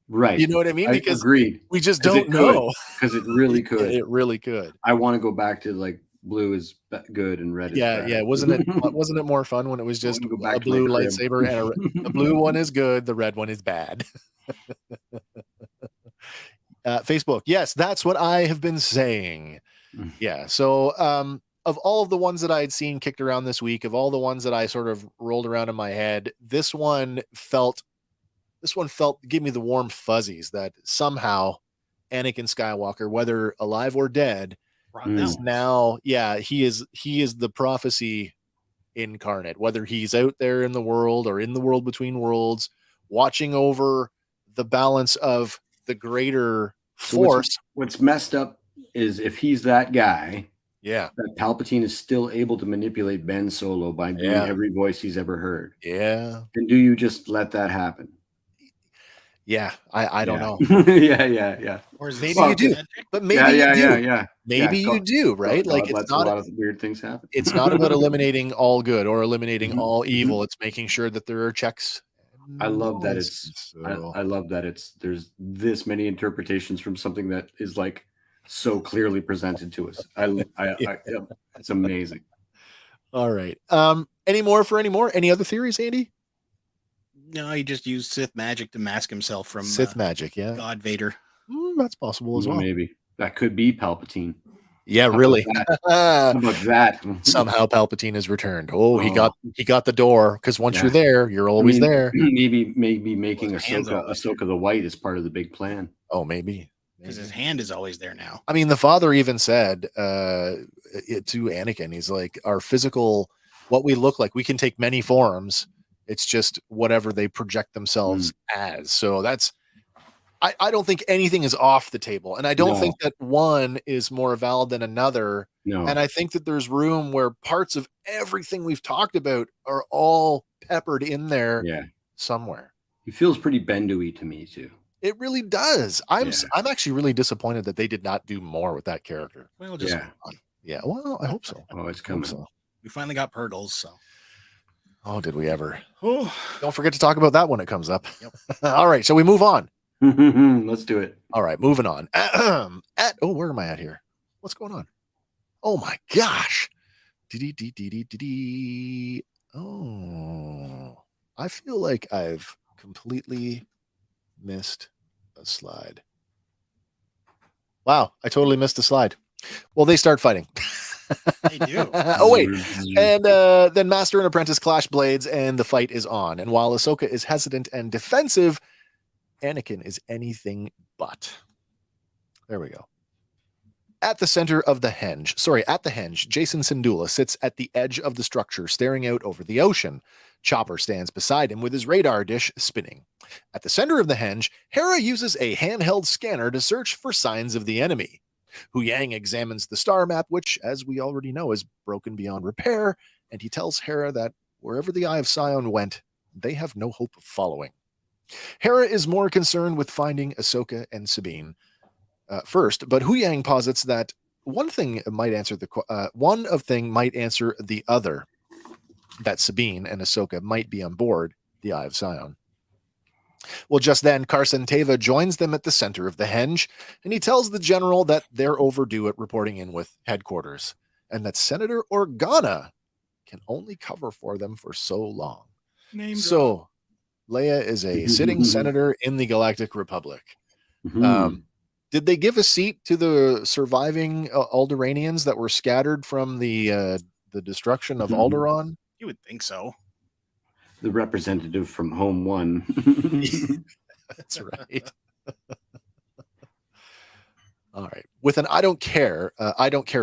Right. You know what I mean? Because agreed. We just don't know. Because it really could. It really could. I want to go back to like blue is good and red is bad. Yeah. Wasn't it more fun when it was just a blue lightsaber and the blue one is good, the red one is bad. Facebook. Yes, that's what I have been saying. Yeah. So, of all of the ones that I had seen kicked around this week, of all the ones that I sort of rolled around in my head, this one gave me the warm fuzzies that somehow Anakin Skywalker, whether alive or dead, is now, he is the prophecy incarnate, whether he's out there in the world or in the world between worlds, watching over the balance of the greater Force. What's messed up is if he's that guy, that Palpatine is still able to manipulate Ben Solo by doing every voice he's ever heard. Yeah. And do you just let that happen? Yeah, I don't know. yeah. Or maybe you do, but maybe you do. Maybe you do, right? God, like it's not a lot of weird things happen. It's not about eliminating all good or eliminating all evil. It's making sure that there are checks. I love that there's this many interpretations from something that is like so clearly presented to us. It's amazing. All right. Any more? Any other theories, Andy? No, he just used Sith magic to mask himself from Sith magic. Yeah. God Vader. That's possible as well. Maybe that could be Palpatine. Yeah, How really. How about that? Somehow Palpatine has returned. Oh, he Oh. got the door, because once Yeah. you're there, you're always there. Maybe making Well, his hand's always Ahsoka the White is part of the big plan. Oh, maybe. because his hand is always there now. I mean, the father even said to Anakin, he's like, our physical, what we look like, we can take many forms. It's just whatever they project themselves as. So that's, I don't think anything is off the table. And I don't think that one is more valid than another. No. And I think that there's room where parts of everything we've talked about are all peppered in there somewhere. He feels pretty Bendu-y to me too. It really does. I'm actually really disappointed that they did not do more with that character. Well, just Yeah, well, I hope so. Oh, it's coming. So. We finally got Purgles, so. Oh, did we ever? Oh, don't forget to talk about that when it comes up. Yep. All right, so we move on. Let's do it. All right, moving on. Where am I at here? What's going on? Oh my gosh. Oh, I feel like I've completely missed a slide. Wow, I totally missed a slide. Well, they start fighting. They do. Oh, wait. And then Master and Apprentice clash blades, and the fight is on. And while Ahsoka is hesitant and defensive, Anakin is anything but. There we go. At the henge, Jason Syndulla sits at the edge of the structure, staring out over the ocean. Chopper stands beside him with his radar dish spinning. At the center of the henge, Hera uses a handheld scanner to search for signs of the enemy. Huyang examines the star map, which, as we already know, is broken beyond repair, and he tells Hera that wherever the Eye of Sion went, they have no hope of following. Hera is more concerned with finding Ahsoka and Sabine first, but Huyang posits that one might answer the other, that Sabine and Ahsoka might be on board the Eye of Sion. Well, just then, Carson Teva joins them at the center of the henge, and he tells the general that they're overdue at reporting in with headquarters, and that Senator Organa can only cover for them for so long. So, Leia is a sitting senator in the Galactic Republic. Did they give a seat to the surviving Alderaanians that were scattered from the destruction of Alderaan? You would think so. The representative from Home One. That's right. All right. With an I don't care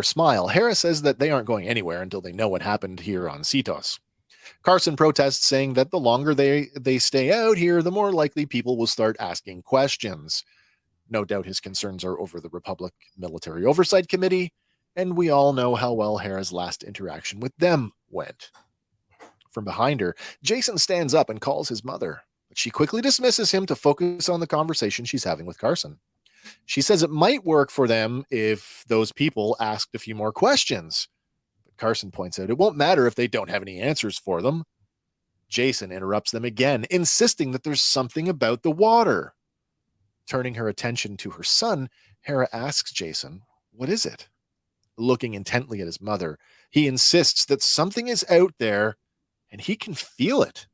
smile, Hera says that they aren't going anywhere until they know what happened here on Cetos. Carson protests, saying that the longer they stay out here, the more likely people will start asking questions. No doubt his concerns are over the Republic Military Oversight Committee, and we all know how well Hera's last interaction with them went. From behind her, Jason stands up and calls his mother, but she quickly dismisses him to focus on the conversation she's having with Carson. She says it might work for them if those people asked a few more questions. But Carson points out it won't matter if they don't have any answers for them. Jason interrupts them again, insisting that there's something about the water. Turning her attention to her son, Hera asks Jason, "What is it?" Looking intently at his mother, he insists that something is out there and he can feel it.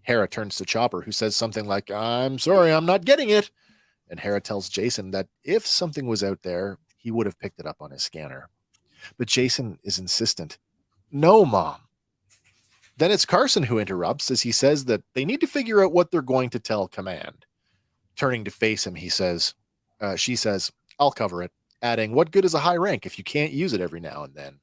Hera turns to Chopper, who says something like, "I'm sorry, I'm not getting it." And Hera tells Jason that if something was out there, he would have picked it up on his scanner. But Jason is insistent. "No, Mom." Then it's Carson who interrupts, as he says that they need to figure out what they're going to tell Command. Turning to face him, she says, "I'll cover it," adding, "What good is a high rank if you can't use it every now and then?"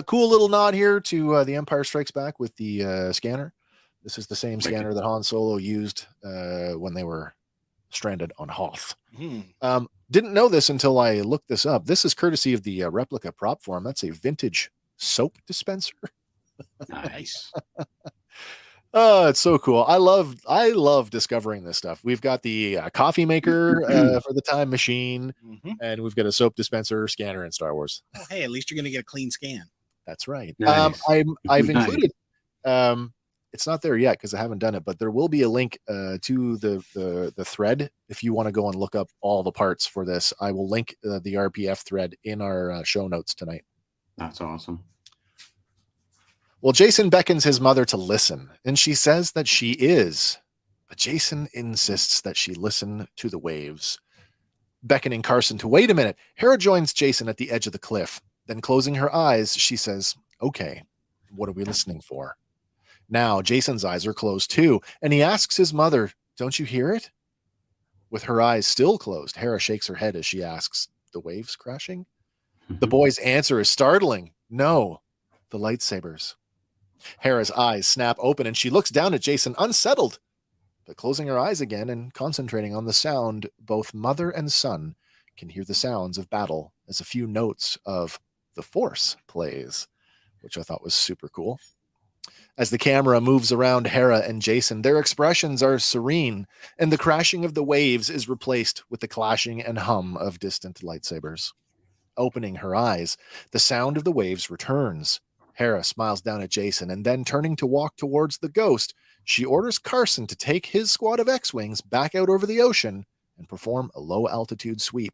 Cool little nod here to The Empire Strikes Back with the scanner. This is the same scanner that Han Solo used when they were stranded on Hoth. Didn't know this until I looked this up. This is courtesy of the Replica Prop Forum. That's a vintage soap dispenser. Nice. Oh, it's so cool. I love discovering this stuff. We've got the coffee maker for the time machine, and we've got a soap dispenser, scanner, and Star Wars. Oh, hey, at least you're going to get a clean scan. That's right. Nice. I've included. It's not there yet because I haven't done it, but there will be a link to the thread if you want to go and look up all the parts for this. I will link the RPF thread in our show notes tonight. That's awesome. Well, Jason beckons his mother to listen, and she says that she is. But Jason insists that she listen to the waves. Beckoning Carson to wait a minute, Hera joins Jason at the edge of the cliff. Then closing her eyes, she says, "Okay, what are we listening for?" Now Jason's eyes are closed too, and he asks his mother, "Don't you hear it?" With her eyes still closed, Hera shakes her head as she asks, "The waves crashing?" The boy's answer is startling. "No, the lightsabers." Hera's eyes snap open and she looks down at Jason, unsettled. But closing her eyes again and concentrating on the sound, both mother and son can hear the sounds of battle as a few notes of the Force plays, which I thought was super cool. As the camera moves around Hera and Jason, their expressions are serene, and the crashing of the waves is replaced with the clashing and hum of distant lightsabers. Opening her eyes, the sound of the waves returns. Hera smiles down at Jason, and then turning to walk towards the ghost, she orders Carson to take his squad of X-Wings back out over the ocean and perform a low-altitude sweep.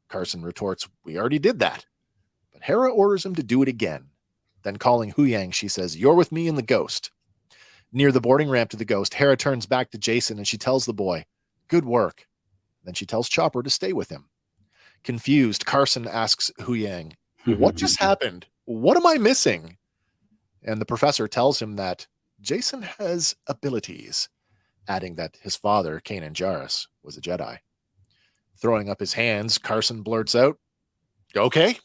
Carson retorts, "We already did that." But Hera orders him to do it again. Then calling Huyang, she says, "You're with me in the ghost." Near the boarding ramp to the ghost, Hera turns back to Jason and she tells the boy, "Good work." Then she tells Chopper to stay with him. Confused, Carson asks Huyang, "What just happened? What am I missing?" And the professor tells him that Jason has abilities, adding that his father, Kanan Jarrus, was a Jedi. Throwing up his hands, Carson blurts out, "Okay,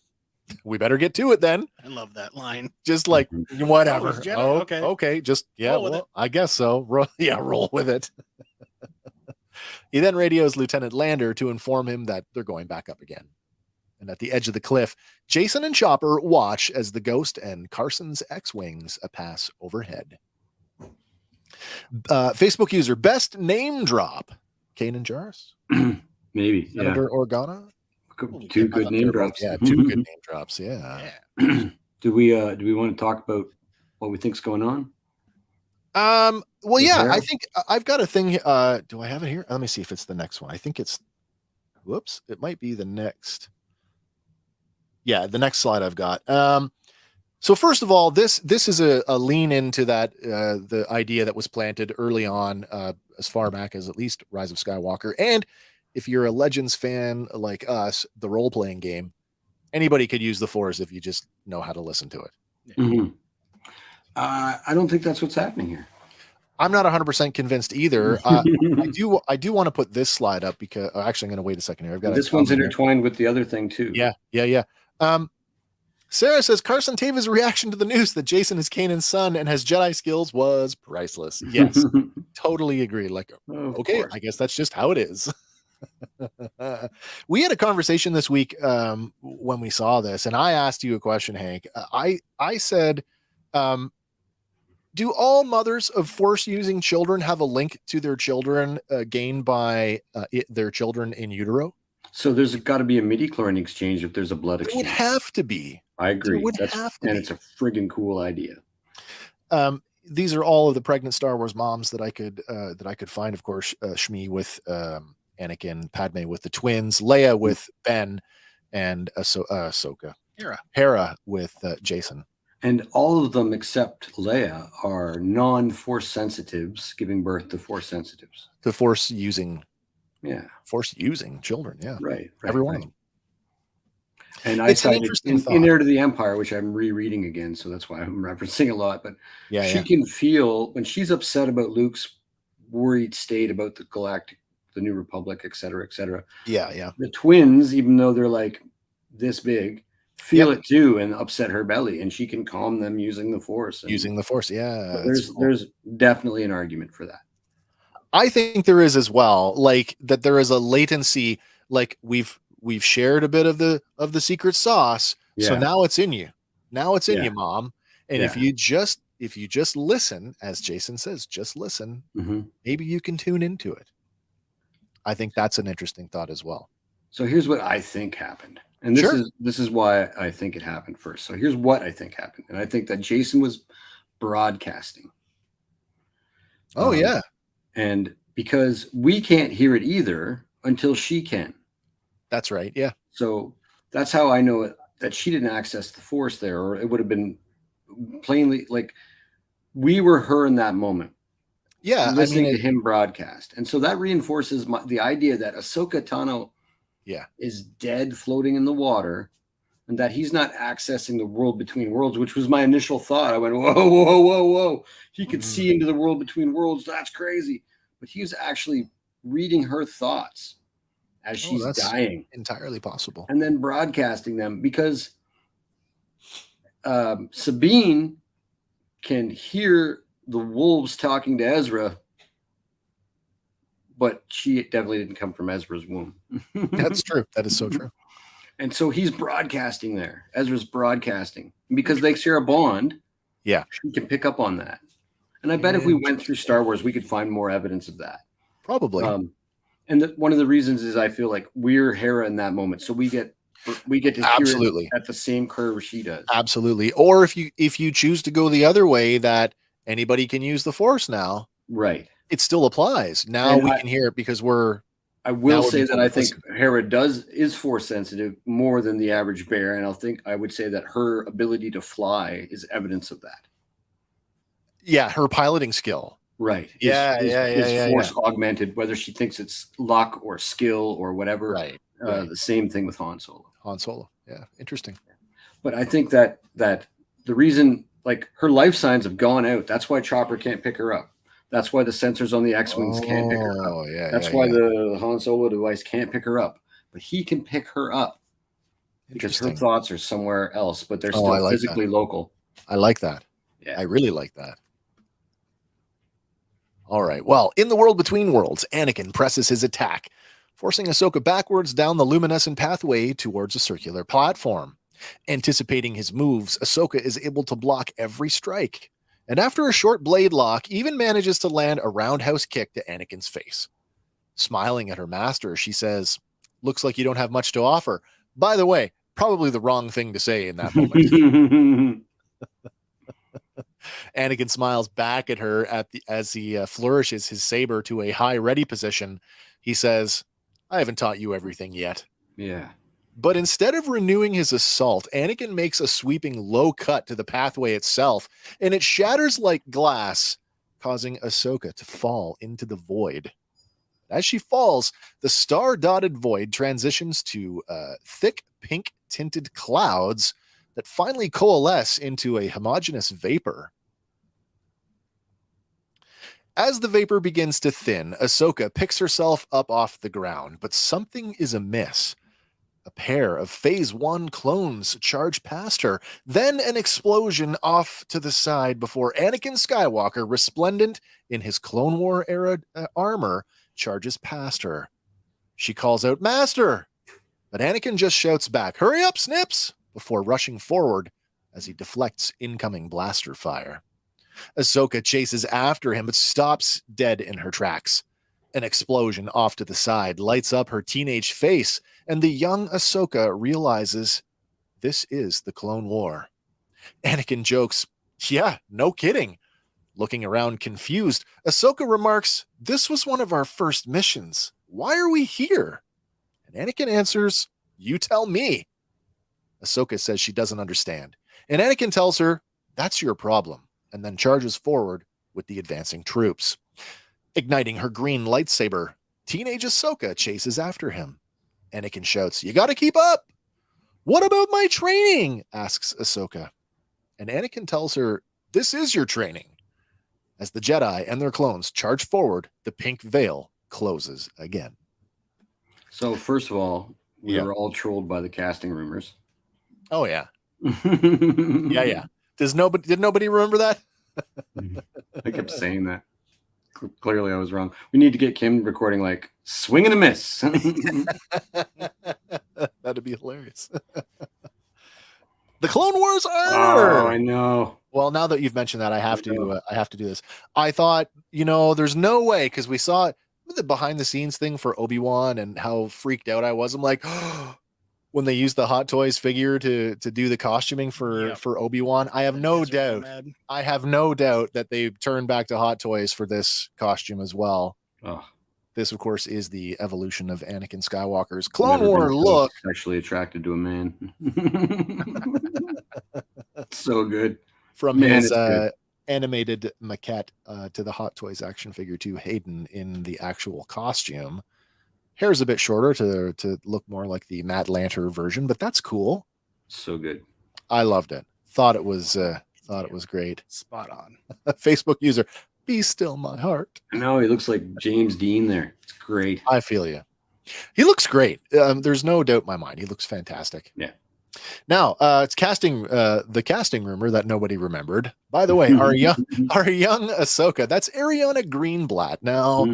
we better get to it then." I love that line. Just like, whatever. Oh, Jedi? Okay. Just, yeah, Roll with well, I guess so. Roll with it. He then radios Lieutenant Lander to inform him that they're going back up again. And at the edge of the cliff, Jason and Chopper watch as the ghost and Carson's X-Wings pass overhead. Facebook user, best name drop. Kanan Jarrus? Maybe. Senator Organa? Two good name drops. Yeah, two good name drops. Yeah. Do we want to talk about what we think's going on? Well, yeah, I think I've got a thing. Do I have it here? Let me see if it's the next one. I think it's, whoops, it might be the next. Yeah, the next slide I've got. So first of all, this is a lean into that the idea that was planted early on, as far back as at least Rise of Skywalker. And if you're a Legends fan like us, the role-playing game, anybody could use the Force if you just know how to listen to it. Mm-hmm. I don't think that's what's happening here. I'm not 100% convinced either. I do want to put this slide up because actually I'm going to wait a second here. I've got this one's intertwined with the other thing too. Yeah. Sarah says Carson Tave's reaction to the news that Jason is Kanan's son and has Jedi skills was priceless. Yes, totally agree. Like, okay, I guess that's just how it is. We had a conversation this week when we saw this, and I asked you a question, Hank. I said, do all mothers of Force-using children have a link to their children gained by their children in utero? So there's got to be a midi-chlorian exchange if there's a blood exchange. It would have to be. I agree. And it's a friggin' cool idea. These are all of the pregnant Star Wars moms that I could find. Of course, Shmi with Anakin, Padme with the twins, Leia with Ben, and Ahsoka. Hera with Jason. And all of them except Leia are non-Force sensitives, giving birth to Force sensitives. The Force using children. Yeah, right. Every one of them. And I cited in Heir to the Empire, which I'm rereading again, so that's why I'm referencing a lot. But she can feel when she's upset about Luke's worried state about the New Republic, et cetera, et cetera. Yeah. The twins, even though they're like this big, feel it too and upset her belly, and she can calm them using the Force. Yeah. There's definitely an argument for that. I think there is as well, like that there is a latency, like we've shared a bit of the secret sauce. So now it's in you. Now it's in you, Mom. And if you just listen, as Jason says, just listen, maybe you can tune into it. I think that's an interesting thought as well. So here's what I think happened. And this is why I think it happened first. So here's what I think happened. And I think that Jason was broadcasting. Oh, yeah. And because we can't hear it either until she can. That's right. Yeah. So that's how I know that she didn't access the Force there, or it would have been plainly like we were her in that moment. Yeah. Listening to him broadcast. And so that reinforces the idea that Ahsoka Tano is dead, floating in the water, and that he's not accessing the world between worlds, which was my initial thought. I went, whoa, whoa, whoa, whoa. He could see into the world between worlds. That's crazy. But he was actually reading her thoughts as she's dying. Entirely possible. And then broadcasting them, because Sabine can hear the wolves talking to Ezra, but she definitely didn't come from Ezra's womb. That's true. That is so true. And so he's broadcasting there. Ezra's broadcasting. Because they share a bond, she can pick up on that. And I bet if we went through Star Wars, we could find more evidence of that. Probably. And one of the reasons is I feel like we're Hera in that moment. So we get to hear it at the same curve she does. Absolutely. Or if you choose to go the other way, that anybody can use the Force now. Right. It still applies. Now we can hear it because I will say that I think Hera is Force sensitive more than the average bear, and I would say that her ability to fly is evidence of that. Yeah, her piloting skill. Right. Is Force augmented, whether she thinks it's luck or skill or whatever. Right. The same thing with Han Solo. Yeah, interesting. But I think that the reason, like, her life signs have gone out. That's why Chopper can't pick her up. That's why the sensors on the X-Wings can't pick her up. That's why the Han Solo device can't pick her up. But he can pick her up because her thoughts are somewhere else, but they're still physically local. I like that. Yeah. I really like that. All right. Well, in the world between worlds, Anakin presses his attack, forcing Ahsoka backwards down the luminescent pathway towards a circular platform. Anticipating his moves, Ahsoka is able to block every strike, and after a short blade lock, even manages to land a roundhouse kick to Anakin's face. Smiling at her master, she says, "Looks like you don't have much to offer." By the way, probably the wrong thing to say in that moment. Anakin smiles back at her as he flourishes his saber to a high ready position. He says, "I haven't taught you everything yet." Yeah. But instead of renewing his assault, Anakin makes a sweeping low cut to the pathway itself, and it shatters like glass, causing Ahsoka to fall into the void. As she falls, the star-dotted void transitions to thick pink-tinted clouds that finally coalesce into a homogeneous vapor. As the vapor begins to thin, Ahsoka picks herself up off the ground, but something is amiss. A pair of Phase 1 clones charge past her, then an explosion off to the side before Anakin Skywalker, resplendent in his Clone War era armor, charges past her. She calls out, "Master!" But Anakin just shouts back, "Hurry up, Snips!" before rushing forward as he deflects incoming blaster fire. Ahsoka chases after him, but stops dead in her tracks. An explosion off to the side lights up her teenage face, and the young Ahsoka realizes this is the Clone War. Anakin jokes, "Yeah, no kidding." Looking around confused, Ahsoka remarks, "This was one of our first missions. Why are we here?" And Anakin answers, "You tell me." Ahsoka says she doesn't understand, and Anakin tells her, "That's your problem," and then charges forward with the advancing troops. Igniting her green lightsaber, teenage Ahsoka chases after him. Anakin shouts, "You gotta keep up!" "What about my training?" asks Ahsoka. And Anakin tells her, "This is your training." As the Jedi and their clones charge forward, the pink veil closes again. So first of all, we were all trolled by the casting rumors. Oh yeah. Yeah. Did nobody remember that? I kept saying that. Clearly I was wrong. We need to get Kim recording like swing and a miss. That'd be hilarious. The Clone Wars armor. Oh, I know. Well, now that you've mentioned that, I have to do this. I thought, there's no way, because we saw the behind the scenes thing for Obi-Wan and how freaked out I was. I'm like, when they used the Hot Toys figure to do the costuming for Obi-Wan, I have no doubt that they turned back to Hot Toys for this costume as well. Oh. This, of course, is the evolution of Anakin Skywalker's Clone War look. Sexually attracted to a man. So good. From his animated maquette to the Hot Toys action figure to Hayden in the actual costume. Hair's a bit shorter to look more like the Matt Lanter version, but that's cool. So good. I loved it. Thought it was great. Spot on. Facebook user, be still my heart. I know he looks like James Dean there. It's great. I feel you. He looks great. There's no doubt in my mind. He looks fantastic. Yeah. Now, it's the casting rumor that nobody remembered. By the way, our young Ahsoka, that's Ariana Greenblatt. Now,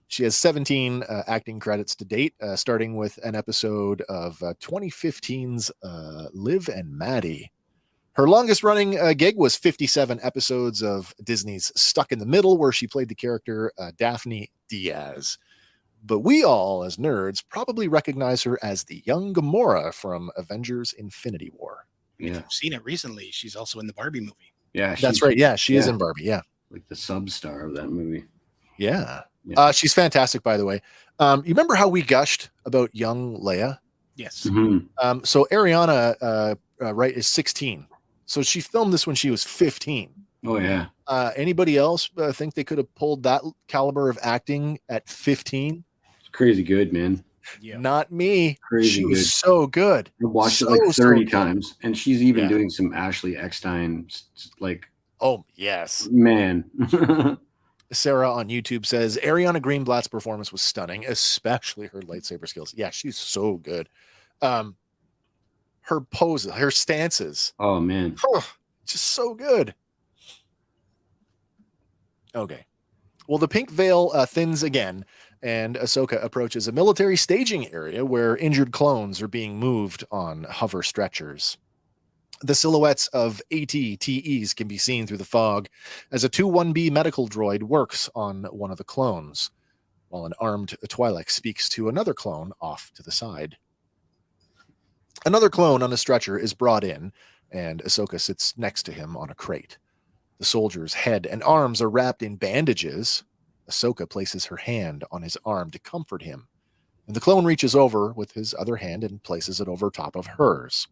she has 17 acting credits to date, starting with an episode of 2015's Liv and Maddie. Her longest running gig was 57 episodes of Disney's Stuck in the Middle, where she played the character Daphne Diaz. But we all, as nerds, probably recognize her as the young Gamora from Avengers Infinity War. If you've seen it recently, she's also in the Barbie movie. Yeah, that's right. Yeah, she is in Barbie. Yeah. Like the sub-star of that movie. Yeah. She's fantastic, by the way. You remember how we gushed about young Leia? Yes. So Ariana is 16. So she filmed this when she was 15. Oh, yeah. Anybody else think they could have pulled that caliber of acting at 15? It's crazy good, man. Yeah. Not me. Crazy she good. was so good. I watched it like 30 times, and she's even doing some Ashley Eckstein, like. Oh, yes. Man. Sarah on YouTube says Ariana Greenblatt's performance was stunning, especially her lightsaber skills. Yeah, she's so good. Her poses, her stances. Oh, man. Just so good. Okay. Well, the pink veil thins again, and Ahsoka approaches a military staging area where injured clones are being moved on hover stretchers. The silhouettes of AT-TEs can be seen through the fog as a 2-1B medical droid works on one of the clones, while an armed Twi'lek speaks to another clone off to the side. Another clone on a stretcher is brought in, and Ahsoka sits next to him on a crate. The soldier's head and arms are wrapped in bandages. Ahsoka places her hand on his arm to comfort him, and the clone reaches over with his other hand and places it over top of hers.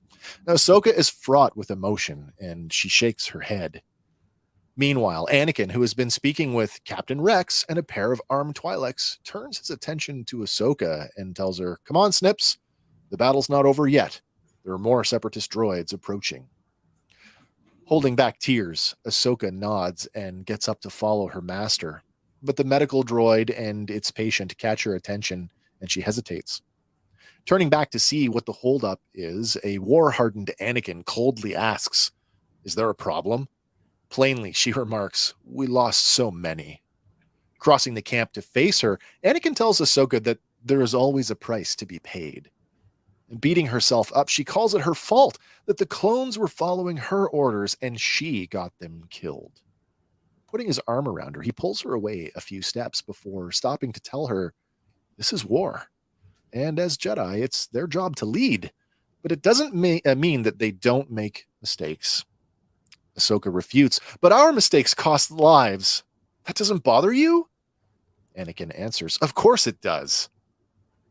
Now, Ahsoka is fraught with emotion, and she shakes her head. Meanwhile, Anakin, who has been speaking with Captain Rex and a pair of armed Twi'leks, turns his attention to Ahsoka and tells her, "Come on, Snips. The battle's not over yet. There are more separatist droids approaching." Holding back tears, Ahsoka nods and gets up to follow her master. But the medical droid and its patient catch her attention, and she hesitates. Turning back to see what the holdup is, a war-hardened Anakin coldly asks, "Is there a problem?" Plainly, she remarks, "We lost so many." Crossing the camp to face her, Anakin tells Ahsoka that there is always a price to be paid. And beating herself up, she calls it her fault that the clones were following her orders and she got them killed. Putting his arm around her, he pulls her away a few steps before stopping to tell her, this is war. And as Jedi, it's their job to lead. But it doesn't mean that they don't make mistakes. Ahsoka refutes, but our mistakes cost lives. That doesn't bother you? Anakin answers, of course it does.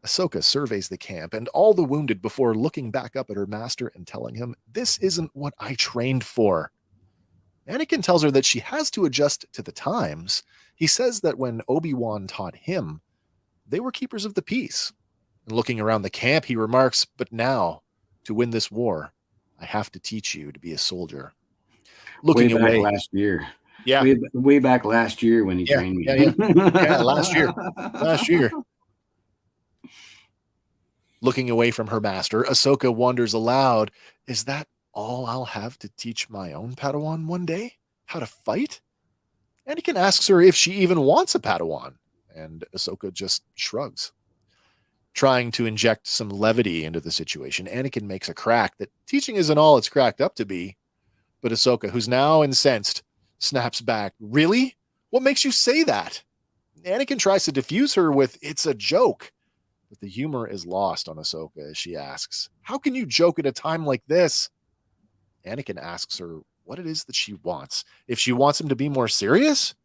Ahsoka surveys the camp and all the wounded before looking back up at her master and telling him, this isn't what I trained for. Anakin tells her that she has to adjust to the times. He says that when Obi-Wan taught him, they were keepers of the peace. And looking around the camp, he remarks, but now, to win this war, I have to teach you to be a soldier. Looking away last year. Yeah. Way back last year when he trained me. Yeah, last year. Looking away from her master, Ahsoka wonders aloud, is that all I'll have to teach my own Padawan one day? How to fight? Anakin asks her if she even wants a Padawan, and Ahsoka just shrugs. Trying to inject some levity into the situation, Anakin makes a crack that teaching isn't all it's cracked up to be. But Ahsoka, who's now incensed, snaps back, really? What makes you say that? Anakin tries to diffuse her with, it's a joke. But the humor is lost on Ahsoka as she asks, how can you joke at a time like this? Anakin asks her what it is that she wants. If she wants him to be more serious?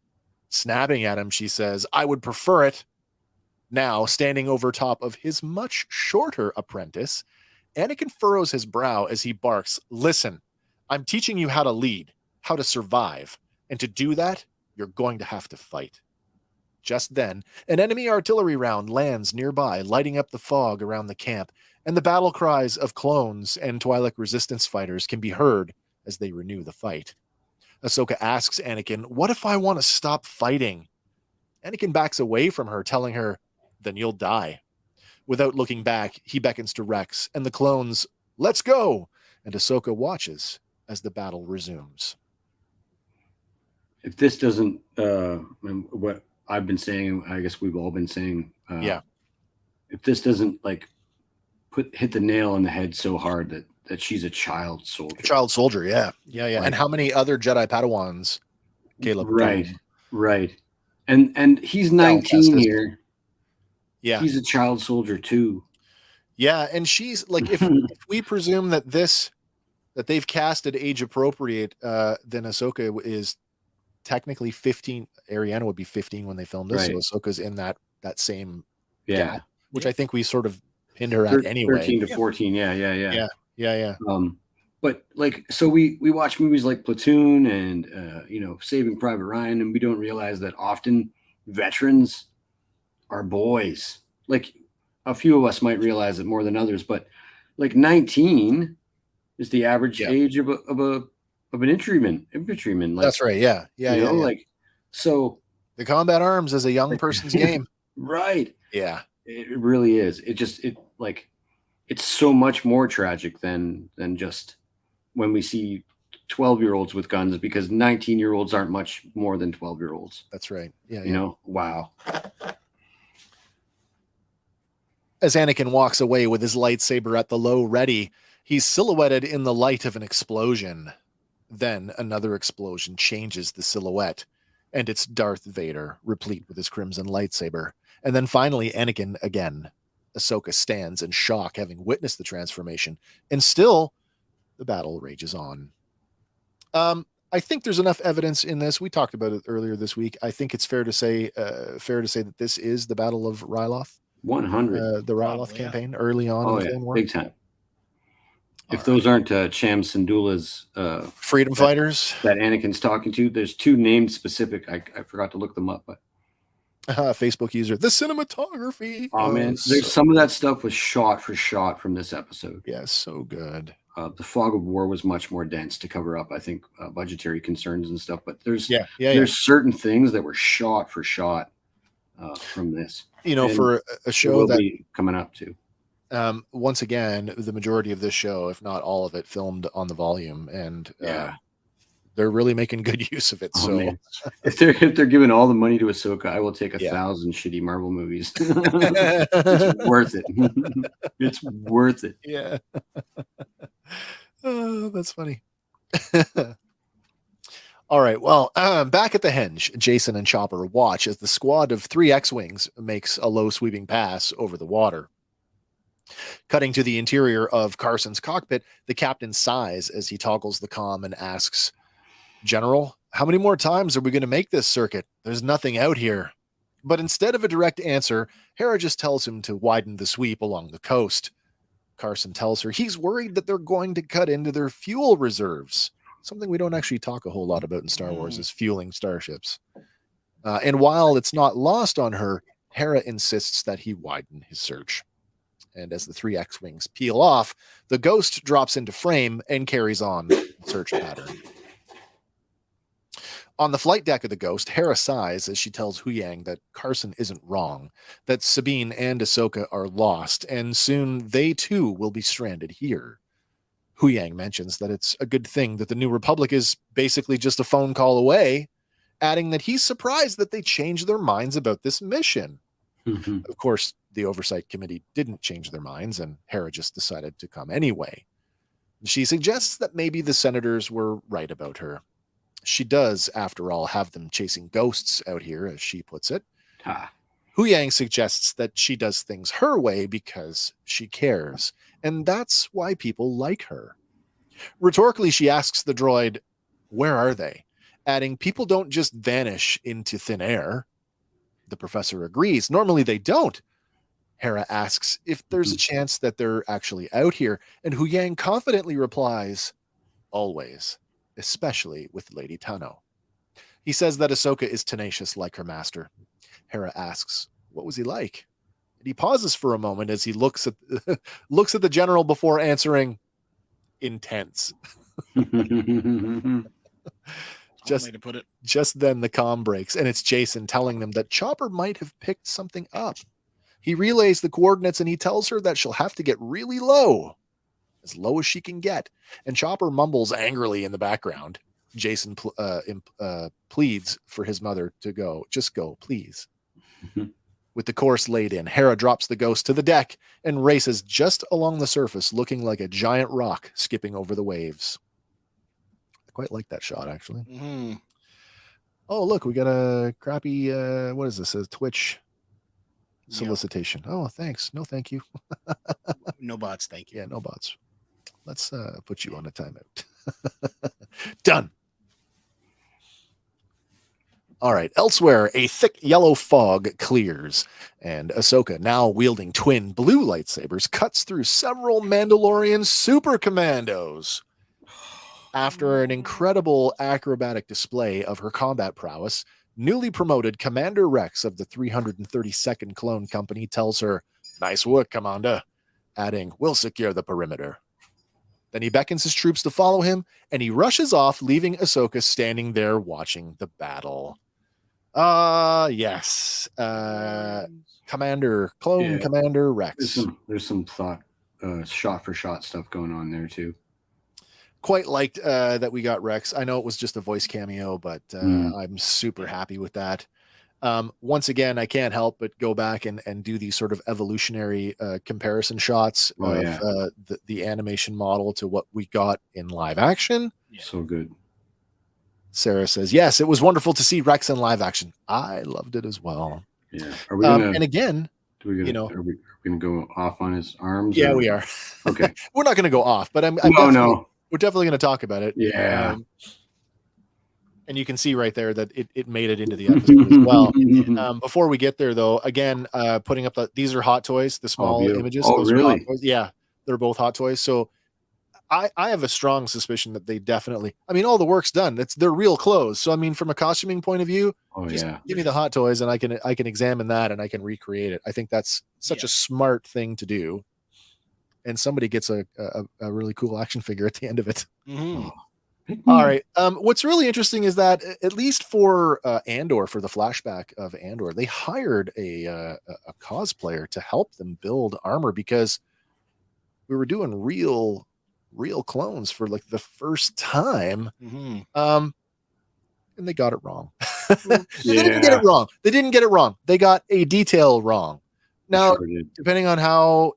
Snapping at him, she says, I would prefer it. Now, standing over top of his much shorter apprentice, Anakin furrows his brow as he barks, listen, I'm teaching you how to lead, how to survive, and to do that, you're going to have to fight. Just then, an enemy artillery round lands nearby, lighting up the fog around the camp, and the battle cries of clones and Twi'lek resistance fighters can be heard as they renew the fight. Ahsoka asks Anakin, "What if I want to stop fighting?" Anakin backs away from her, telling her, "Then you'll die." Without looking back, he beckons to Rex, and the clones, "Let's go!" And Ahsoka watches as the battle resumes. If this doesn't, what I've been saying, I guess we've all been saying, if this doesn't like hit the nail on the head so hard that she's a child soldier. Child soldier, yeah. Like, and how many other Jedi Padawans, Caleb? Right. And he's 19 here. Yeah. He's a child soldier too. Yeah, and she's like, if we presume that they've casted age appropriate, then Ahsoka is technically 15. Ariana would be 15 when they filmed this, so Ahsoka's in that same gap, which I think we sort of pinned her at anyway. 13 to 14, yeah. But like, so we watch movies like Platoon and Saving Private Ryan, and we don't realize that often veterans are boys. Like, a few of us might realize it more than others, but like 19 is the average age of an infantryman. Like, that's right. Yeah. Like, so the combat arms is a young person's game. Right. Yeah. It really is. It's so much more tragic than just when we see 12-year-olds with guns, because 19-year-olds aren't much more than 12-year-olds. That's right. Yeah. You know, wow. As Anakin walks away with his lightsaber at the low ready, he's silhouetted in the light of an explosion. Then another explosion changes the silhouette, and it's Darth Vader, replete with his crimson lightsaber. And then finally, Anakin again. Ahsoka stands in shock, having witnessed the transformation, and still the battle rages on. I think there's enough evidence in this. We talked about it earlier this week. I think it's fair to say that this is the Battle of Ryloth. 100. The Ryloth campaign early on in the Clone War. Big time. If those aren't Cham Syndulla's freedom fighters that Anakin's talking to, there's two named specific. I forgot to look them up, but Facebook user, the cinematography. Oh man, there's some of that stuff was shot for shot from this episode. Yeah, so good. The fog of war was much more dense to cover up, I think, budgetary concerns and stuff. But there's certain things that were shot for shot from this. And for a show that be coming up to. Once again, the majority of this show, if not all of it, filmed on the volume, and they're really making good use of it. Man. if they're giving all the money to Ahsoka, I will take 1,000 shitty Marvel movies. It's worth it. It's worth it. Yeah. Oh, that's funny. All right. Well, back at the henge, Jason and Chopper watch as the squad of 3 X-Wings makes a low sweeping pass over the water. Cutting to the interior of Carson's cockpit, the captain sighs as he toggles the comm and asks, "General, how many more times are we going to make this circuit? There's nothing out here." But instead of a direct answer, Hera just tells him to widen the sweep along the coast. Carson tells her he's worried that they're going to cut into their fuel reserves. Something we don't actually talk a whole lot about in Star Wars is fueling starships. And while it's not lost on her, Hera insists that he widen his search. And as the 3 X-Wings peel off, the Ghost drops into frame and carries on the search pattern. On the flight deck of the Ghost, Hera sighs as she tells Huyang that Carson isn't wrong, that Sabine and Ahsoka are lost, and soon they too will be stranded here. Huyang mentions that it's a good thing that the New Republic is basically just a phone call away, adding that he's surprised that they changed their minds about this mission. Mm-hmm. Of course, the Oversight Committee didn't change their minds, and Hera just decided to come anyway. She suggests that maybe the senators were right about her. She does, after all, have them chasing ghosts out here, as she puts it. Huyang suggests that she does things her way because she cares, and that's why people like her. Rhetorically, she asks the droid, "Where are they?" adding, "People don't just vanish into thin air." The professor agrees. Normally they don't. Hera asks if there's a chance that they're actually out here, and Huyang confidently replies, "Always, especially with Lady Tano." He says that Ahsoka is tenacious like her master. Hera asks, "What was he like?" And he pauses for a moment as he looks at the general before answering, "Intense." Way to put it. Just then the comm breaks, and it's Jason telling them that Chopper might have picked something up. He relays the coordinates, and he tells her that she'll have to get really low, as low as she can get. And Chopper mumbles angrily in the background. Jason pleads for his mother to go. Just go, please. With the course laid in, Hera drops the ghost to the deck and races just along the surface, looking like a giant rock skipping over the waves. I quite like that shot, actually. Mm-hmm. Oh, look, we got a crappy, what is this? A Twitch solicitation. Yep. Oh, thanks. No, thank you. No bots, thank you. Yeah, no bots. Let's put you on a timeout. Done. All right. Elsewhere, a thick yellow fog clears, and Ahsoka, now wielding twin blue lightsabers, cuts through several Mandalorian super commandos. After an incredible acrobatic display of her combat prowess, newly promoted Commander Rex of the 332nd Clone Company tells her, "Nice work, Commander," adding, "We'll secure the perimeter." Then he beckons his troops to follow him, and he rushes off, leaving Ahsoka standing there watching the battle. Yes. Commander Rex. There's some thought, shot for shot stuff going on there too. Quite liked that we got Rex. I know it was just a voice cameo, but I'm super happy with that. Once again, I can't help but go back and do these sort of evolutionary comparison shots of the animation model to what we got in live action. Yeah. So good. Sarah says, "Yes, it was wonderful to see Rex in live action. I loved it as well." Yeah. Are we gonna, and again, are we gonna go off on his arms? Yeah, we are. Okay. We're not going to go off, but we're definitely going to talk about it. Yeah. And you can see right there that it made it into the episode as well. Before we get there, though, again, putting up these are hot toys, the small images. Oh, really? Yeah, they're both hot toys. So I have a strong suspicion that they definitely, all the work's done. They're real clothes. So, from a costuming point of view, give me the hot toys and I can examine that and I can recreate it. I think that's such a smart thing to do. And somebody gets a really cool action figure at the end of it. Mm-hmm. All right. What's really interesting is that at least for Andor, for the flashback of Andor, they hired a cosplayer to help them build armor because we were doing real clones for like the first time. Mm-hmm. And they got it wrong. They didn't get it wrong. They got a detail wrong. Now, depending on how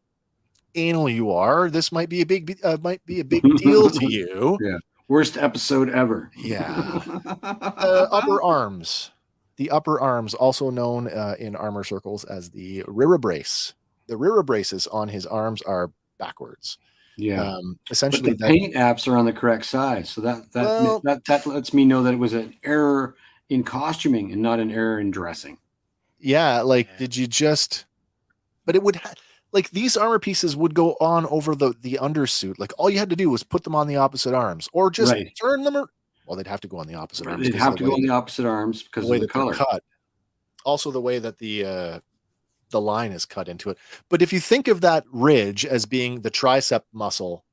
anal you are, this might be a big deal to you. Yeah. Worst episode ever. Yeah. Upper arms. The upper arms, also known in armor circles as the rear brace. The rear braces on his arms are backwards. Yeah. Essentially, the paint apps are on the correct side, so that lets me know that it was an error in costuming and not an error in dressing. Yeah. Did you just? But it would. These armor pieces would go on over the undersuit. All you had to do was put them on the opposite arms, or just turn them. Well, they'd have to go on the opposite arms. They'd have to go on the opposite arms because of the color. Cut. Also, the way that the line is cut into it. But if you think of that ridge as being the tricep muscle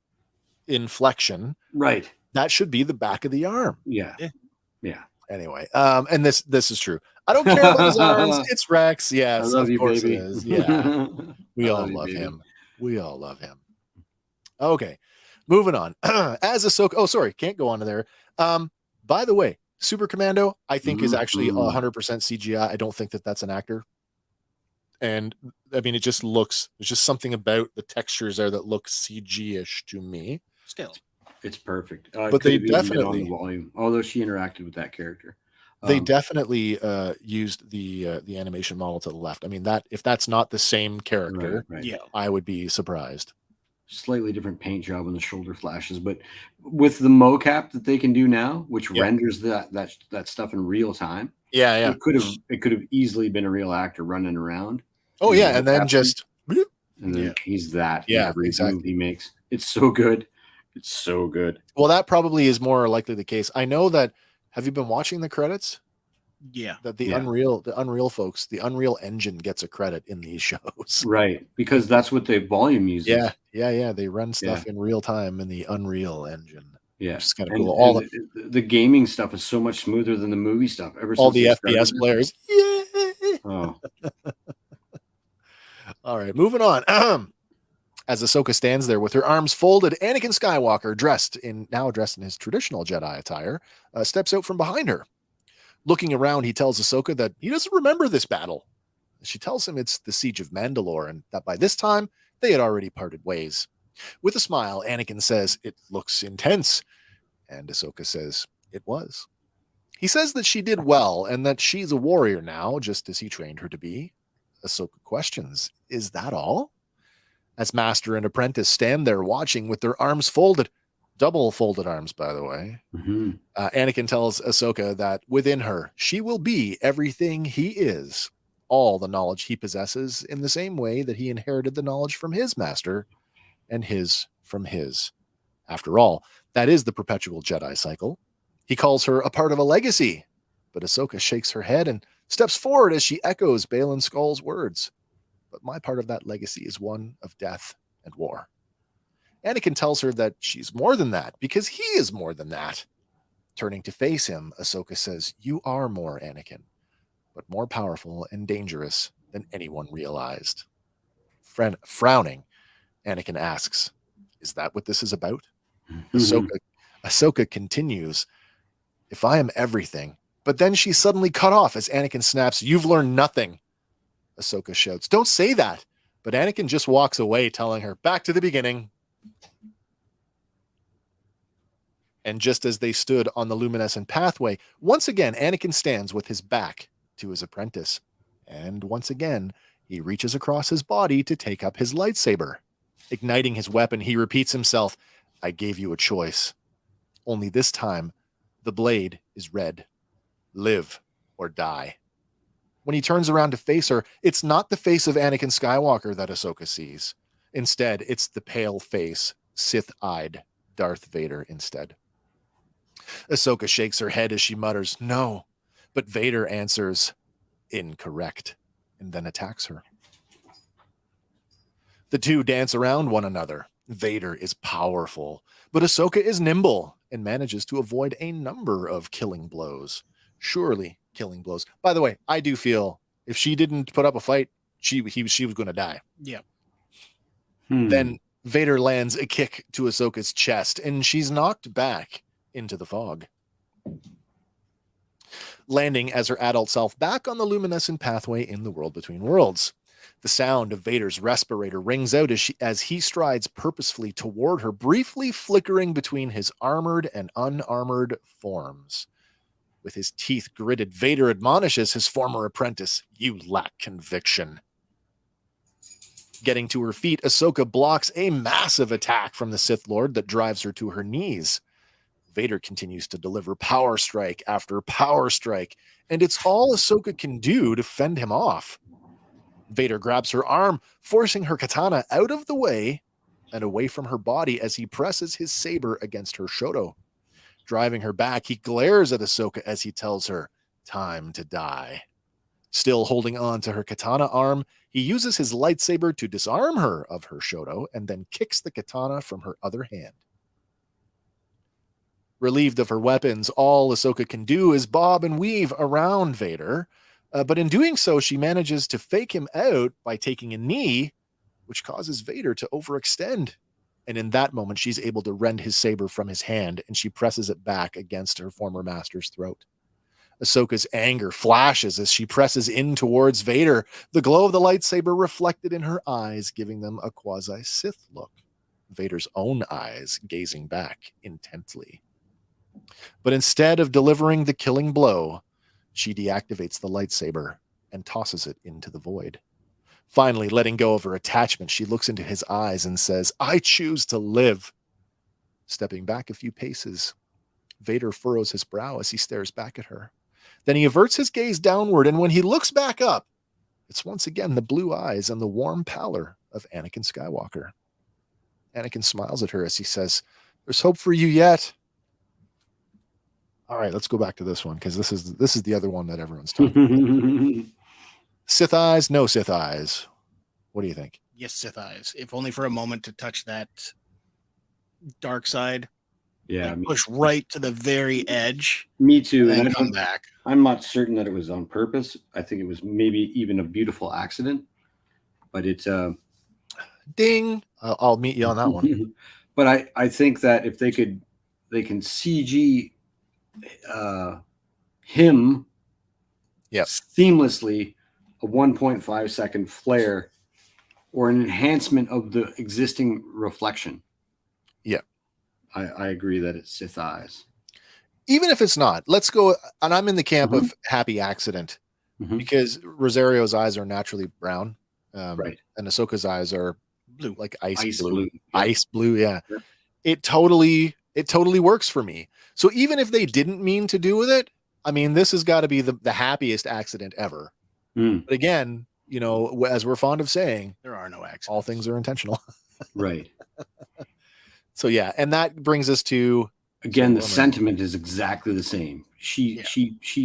in flexion, right, that should be the back of the arm. Yeah. Anyway, and this is true. I don't care about his arms. It's Rex. Yes, of course it is. Yeah, we all love him. We all love him. Okay, moving on. As Ahsoka. Oh, sorry, can't go on to there. By the way, Super Commando, I think is actually 100% CGI. I don't think that that's an actor. And it just looks. There's just something about the textures there that look CG-ish to me. Still, it's perfect. But they definitely on the volume, although she interacted with that character. They definitely used the animation model to the left. That if that's not the same character, right. I would be surprised. Slightly different paint job on the shoulder flashes, but with the mocap that they can do now, which renders that stuff in real time. Yeah. It could have easily been a real actor running around. Oh yeah, and then just he's that. Yeah, every exactly. move he makes. It's so good. It's so good. Well, that probably is more likely the case. I know that. Have you been watching the credits? Yeah. That the Yeah. Unreal folks, the Unreal Engine gets a credit in these shows. Right. Because that's what the volume uses. Yeah. They run stuff in real time in the Unreal Engine. Yeah. Which is kind of And, cool. the gaming stuff is so much smoother than the movie stuff. All the FPS players. Yay! Oh. All right, moving on. As Ahsoka stands there with her arms folded, Anakin Skywalker, dressed in his traditional Jedi attire, steps out from behind her. Looking around, he tells Ahsoka that he doesn't remember this battle. She tells him it's the Siege of Mandalore and that by this time, they had already parted ways. With a smile, Anakin says, "It looks intense." And Ahsoka says, "It was." He says that she did well and that she's a warrior now, just as he trained her to be. Ahsoka questions, "Is that all?" As master and apprentice stand there watching with their arms folded, double folded arms, by the way. Mm-hmm. Anakin tells Ahsoka that within her, she will be everything he is, all the knowledge he possesses, in the same way that he inherited the knowledge from his master and his from his. After all, that is the perpetual Jedi cycle. He calls her a part of a legacy, but Ahsoka shakes her head and steps forward as she echoes Baylan Skoll's words. But my part of that legacy is one of death and war. Anakin tells her that she's more than that because he is more than that. Turning to face him, Ahsoka says, "You are more, Anakin, but more powerful and dangerous than anyone realized." Frowning, Anakin asks, "Is that what this is about?" Mm-hmm. Ahsoka continues, "If I am everything," but then she's suddenly cut off as Anakin snaps, "You've learned nothing." Ahsoka shouts, "Don't say that." But Anakin just walks away, telling her, "Back to the beginning." And just as they stood on the luminescent pathway, once again, Anakin stands with his back to his apprentice. And once again, he reaches across his body to take up his lightsaber. Igniting his weapon, he repeats himself, "I gave you a choice. Only this time, the blade is red. Live or die." When he turns around to face her, it's not the face of Anakin Skywalker that Ahsoka sees. Instead, it's the pale face, Sith-eyed Darth Vader instead. Ahsoka shakes her head as she mutters, "No," but Vader answers, "Incorrect," and then attacks her. The two dance around one another. Vader is powerful, but Ahsoka is nimble and manages to avoid a number of killing blows. Surely killing blows. By the way, I do feel if she didn't put up a fight, she was going to die. Yeah. Then Vader lands a kick to Ahsoka's chest, and she's knocked back into the fog, landing as her adult self back on the luminescent pathway in the world between worlds. The sound of Vader's respirator rings out as he strides purposefully toward her, briefly flickering between his armored and unarmored forms. With his teeth gritted, Vader admonishes his former apprentice, "You lack conviction." Getting to her feet, Ahsoka blocks a massive attack from the Sith Lord that drives her to her knees. Vader continues to deliver power strike after power strike, and it's all Ahsoka can do to fend him off. Vader grabs her arm, forcing her katana out of the way and away from her body as he presses his saber against her shoto. Driving her back, he glares at Ahsoka as he tells her, "Time to die." Still holding on to her katana arm, he uses his lightsaber to disarm her of her shoto and then kicks the katana from her other hand. Relieved of her weapons, all Ahsoka can do is bob and weave around Vader, but in doing so, she manages to fake him out by taking a knee, which causes Vader to overextend. And in that moment, she's able to rend his saber from his hand, and she presses it back against her former master's throat. Ahsoka's anger flashes as she presses in towards Vader, the glow of the lightsaber reflected in her eyes, giving them a quasi-Sith look. Vader's own eyes gazing back intently. But instead of delivering the killing blow, she deactivates the lightsaber and tosses it into the void. Finally, letting go of her attachment, she looks into his eyes and says, "I choose to live." Stepping back a few paces, Vader furrows his brow as he stares back at her. Then he averts his gaze downward, and when he looks back up, it's once again the blue eyes and the warm pallor of Anakin Skywalker. Anakin smiles at her as he says, "There's hope for you yet." All right, let's go back to this one because this is the other one that everyone's talking about. Sith eyes, no Sith eyes. What do you think? Yes, Sith eyes. If only for a moment to touch that dark side. Yeah, Like push right to the very edge. Me too. And And come back. I'm not certain that it was on purpose. I think it was maybe even a beautiful accident. But it's ding. I'll meet you on that one. But I think that if they can CG him seamlessly, a 1.5 second flare or an enhancement of the existing reflection. Yeah. I agree that it's Sith eyes. Even if it's not, let's go. And I'm in the camp of happy accident because Rosario's eyes are naturally brown. Right. And Ahsoka's eyes are blue, like ice blue. blue. Ice blue. Yeah. It totally works for me. So even if they didn't mean to do with it, I mean, this has got to be the happiest accident ever. But again, you know, as we're fond of saying, there are no accidents. All things are intentional. Right. So yeah, and that brings us to again, the sentiment is exactly the same. She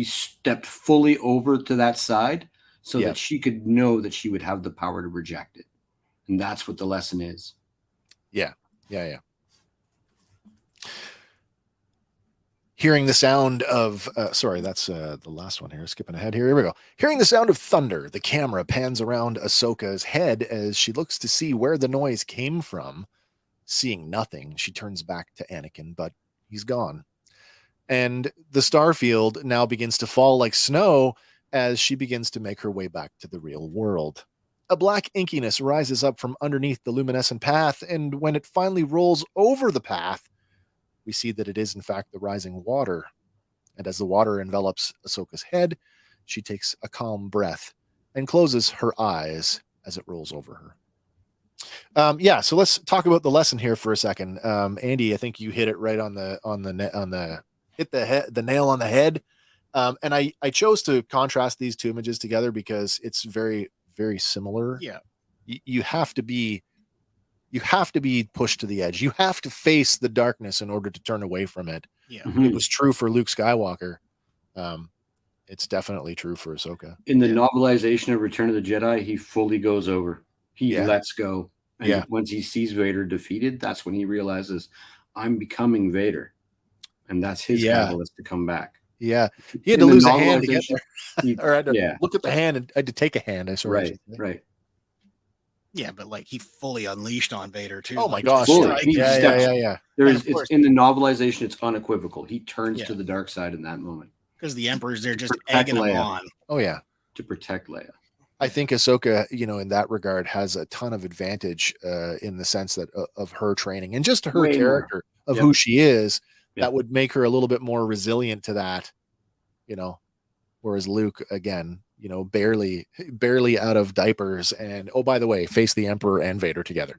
stepped fully over to that side so that she could know that she would have the power to reject it. And that's what the lesson is. Yeah. Hearing the sound of sorry, that's the last one here. Skipping ahead here. Here we go. Hearing the sound of thunder, the camera pans around Ahsoka's head as she looks to see where the noise came from. Seeing nothing, she turns back to Anakin, but he's gone. And the starfield now begins to fall like snow as she begins to make her way back to the real world. A black inkiness rises up from underneath the luminescent path, and when it finally rolls over the path, we see that it is in fact the rising water. And as the water envelops Ahsoka's head, she takes a calm breath and closes her eyes as it rolls over her. So let's talk about the lesson here for a second. Andy, I think you hit it right on the nail on the head. And I chose to contrast these two images together because it's very, very similar. Yeah. You have to be pushed to the edge. You have to face the darkness in order to turn away from it. Yeah. It was true for Luke Skywalker. It's definitely true for Ahsoka. In the novelization of Return of the Jedi, he fully goes over. He lets go. And once he sees Vader defeated, that's when he realizes, I'm becoming Vader. And that's his catalyst to come back. Yeah. He had to lose a hand to get there. Or I had to look at the hand and I had to take a hand. Right. Yeah, but like he fully unleashed on Vader too. Oh my gosh. Yeah. It's in the novelization, it's unequivocal. He turns to the dark side in that moment. Because the Emperor's there just egging him on. Oh yeah. To protect Leia. I think Ahsoka, in that regard, has a ton of advantage in the sense that of her training and just her character of who she is. That would make her a little bit more resilient to that, whereas Luke, again, barely out of diapers. And, oh, by the way, face the Emperor and Vader together.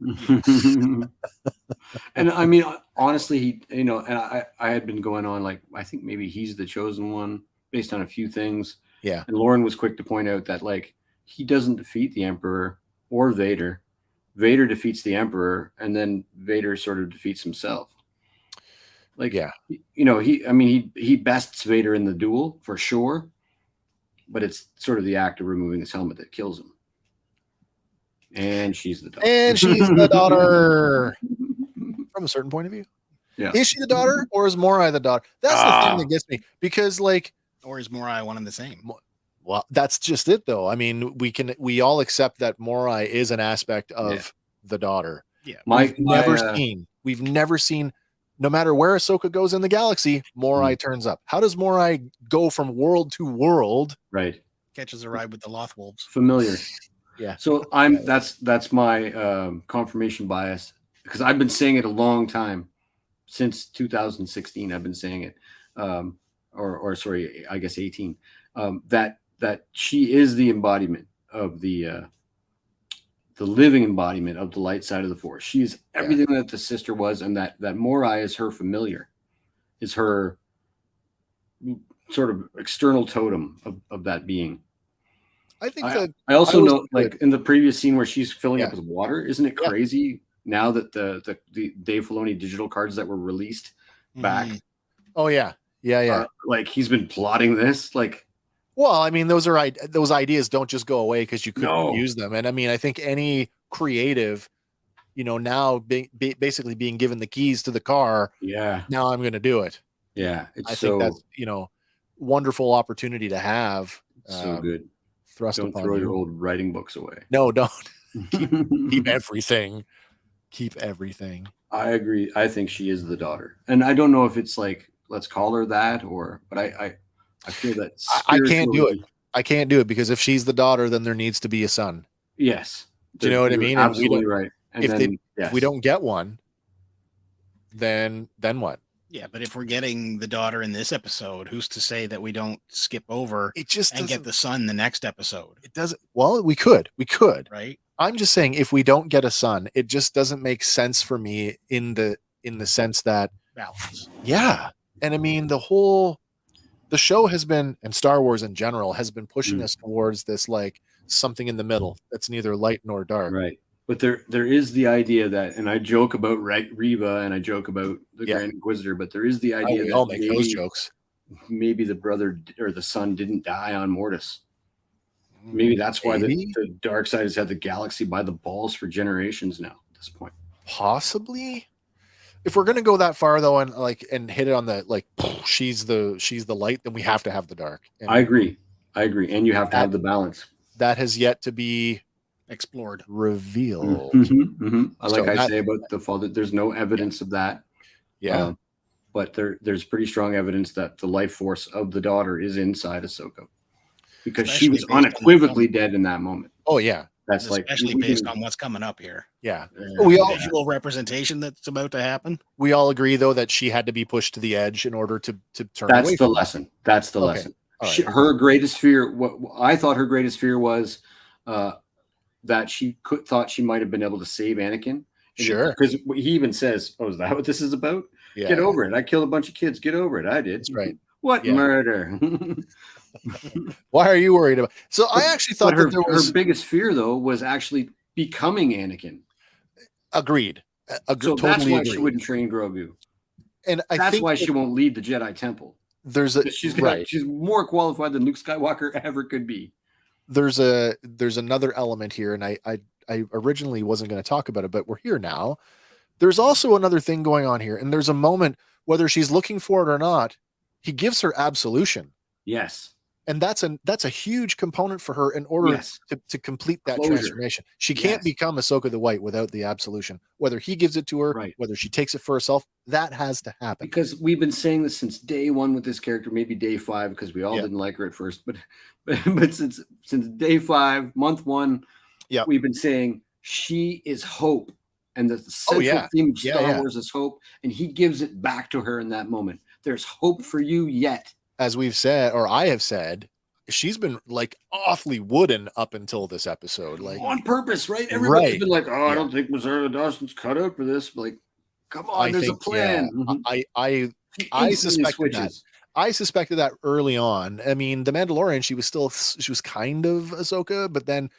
And I mean, honestly, and I had been going on, like, I think maybe he's the chosen one based on a few things. Yeah. And Lauren was quick to point out that, like, he doesn't defeat the Emperor or Vader. Vader defeats the Emperor, and then Vader sort of defeats himself. Like, he bests Vader in the duel for sure, but it's sort of the act of removing his helmet that kills him. And she's the daughter. From a certain point of view. Yeah. Is she the daughter or is Morai the daughter? That's the thing that gets me, because or is Morai one and the same? Well, that's just it, though. I mean, we all accept that Morai is an aspect of the daughter. Yeah, we've never seen, no matter where Ahsoka goes in the galaxy, Morai turns up. How does Morai go from world to world? Right, catches a ride with the Loth Wolves. Familiar. Yeah. So that's my confirmation bias, because I've been saying it a long time, since 2016. I've been saying it, or sorry, I guess 18. That she is the embodiment of the living embodiment of the light side of the Force. She is everything that the sister was, and that Morai is her familiar, is her sort of external totem of that being. I think I also know, like in the previous scene where she's filling up with water, isn't it crazy now that the Dave Filoni digital cards that were released back? Oh yeah. Yeah. Like he's been plotting this. Like, well, I mean, those ideas don't just go away because you couldn't No. use them. And I mean, I think any creative, now basically being given the keys to the car. yeah, Now I'm going to do it. yeah. It's I think that's wonderful opportunity to have. so good. Thrust Don't upon throw you. your old writing books away. No, don't keep everything. Keep everything. I agree. I think she is the daughter, and I don't know if it's like let's call her that, but I feel that I can't do it. spiritually- I can't do it because if she's the daughter, then there needs to be a son. Yes, Do you know what I You're mean? And we Absolutely don't- right. And if then if we don't get one, then what? Yeah, but if we're getting the daughter in this episode, who's to say that we don't skip over It just and get doesn't. the son the next episode, It doesn't. Well, we could. right? I'm just saying, if we don't get a son, it just doesn't make sense for me in the sense that, Balance. yeah. And I mean, the show has been, and Star Wars in general has been pushing us towards this like something in the middle that's neither light nor dark. Right. But there is the idea that, and I joke about Reva and I joke about the Grand Inquisitor, but there is the idea We that all make those jokes. maybe the brother or the son didn't die on Mortis. Maybe that's why the dark side has had the galaxy by the balls for generations now at this point. Possibly. If we're gonna go that far though, and hit it on the like, she's the light, then we have to have the dark. And I agree, and you have to have the balance. that has yet to be Explored. revealed. I say about the father, there's no evidence of that. Yeah. But there's pretty strong evidence that the life force of the daughter is inside Ahsoka, because she was Especially based on unequivocally dead in that moment. Oh yeah. That's Especially based on what's coming up here. Yeah. We all visual representation that's about to happen. We all agree though that she had to be pushed to the edge in order to turn That's away the from lesson. That's the lesson. All right. Her greatest fear, what I thought her greatest fear was that she thought she might have been able to save Anakin. Sure. Because he even says, "Oh, is that what this is about? Yeah. Get over it. I killed a bunch of kids. Get over it. I did." That's right. What Yeah. murder? Why are you worried about? So I actually thought her, that there was her biggest fear though was actually becoming Anakin. agreed. So Totally that's why agreed. she wouldn't train Grogu. And That's think why she won't lead the Jedi Temple. there's a She's right. She's more qualified than Luke Skywalker ever could be. There's another element here, and I originally wasn't going to talk about it, but we're here now. There's also another thing going on here, and there's a moment, whether she's looking for it or not, he gives her absolution. Yes. And that's a huge component for her in order to complete that Closure. transformation. She can't become Ahsoka the White without the absolution. Whether he gives it to her, whether she takes it for herself, that has to happen. Because we've been saying this since day one with this character, maybe day 5, because we all didn't like her at first, but since day 5, month 1, we've been saying she is hope, and the central theme of Star Wars is hope, and he gives it back to her in that moment. There's hope for you yet. As we've said, or I have said, she's been like awfully wooden up until this episode, like on purpose, right? Everybody's been like, "Oh, I don't think Rosario Dawson's cut out for this." Like, come on, there's a plan. I suspected that. I suspected that early on. I mean, The Mandalorian, she was kind of Ahsoka, but then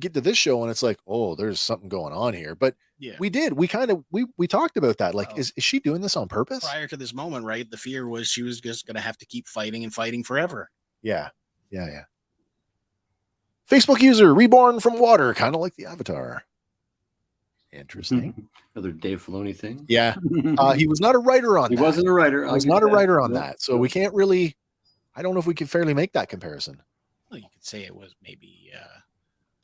get to this show and it's like, oh, there's something going on here. But we talked about that. Like, is she doing this on purpose? Prior to this moment, right? The fear was she was just going to have to keep fighting and fighting forever. Yeah. Facebook user reborn from water, kind of like the Avatar. Interesting. Another Dave Filoni thing. Yeah. He was not a writer on that. He wasn't a writer. He was not a writer on that. So we can't really, I don't know if we can fairly make that comparison. Well, you could say it was maybe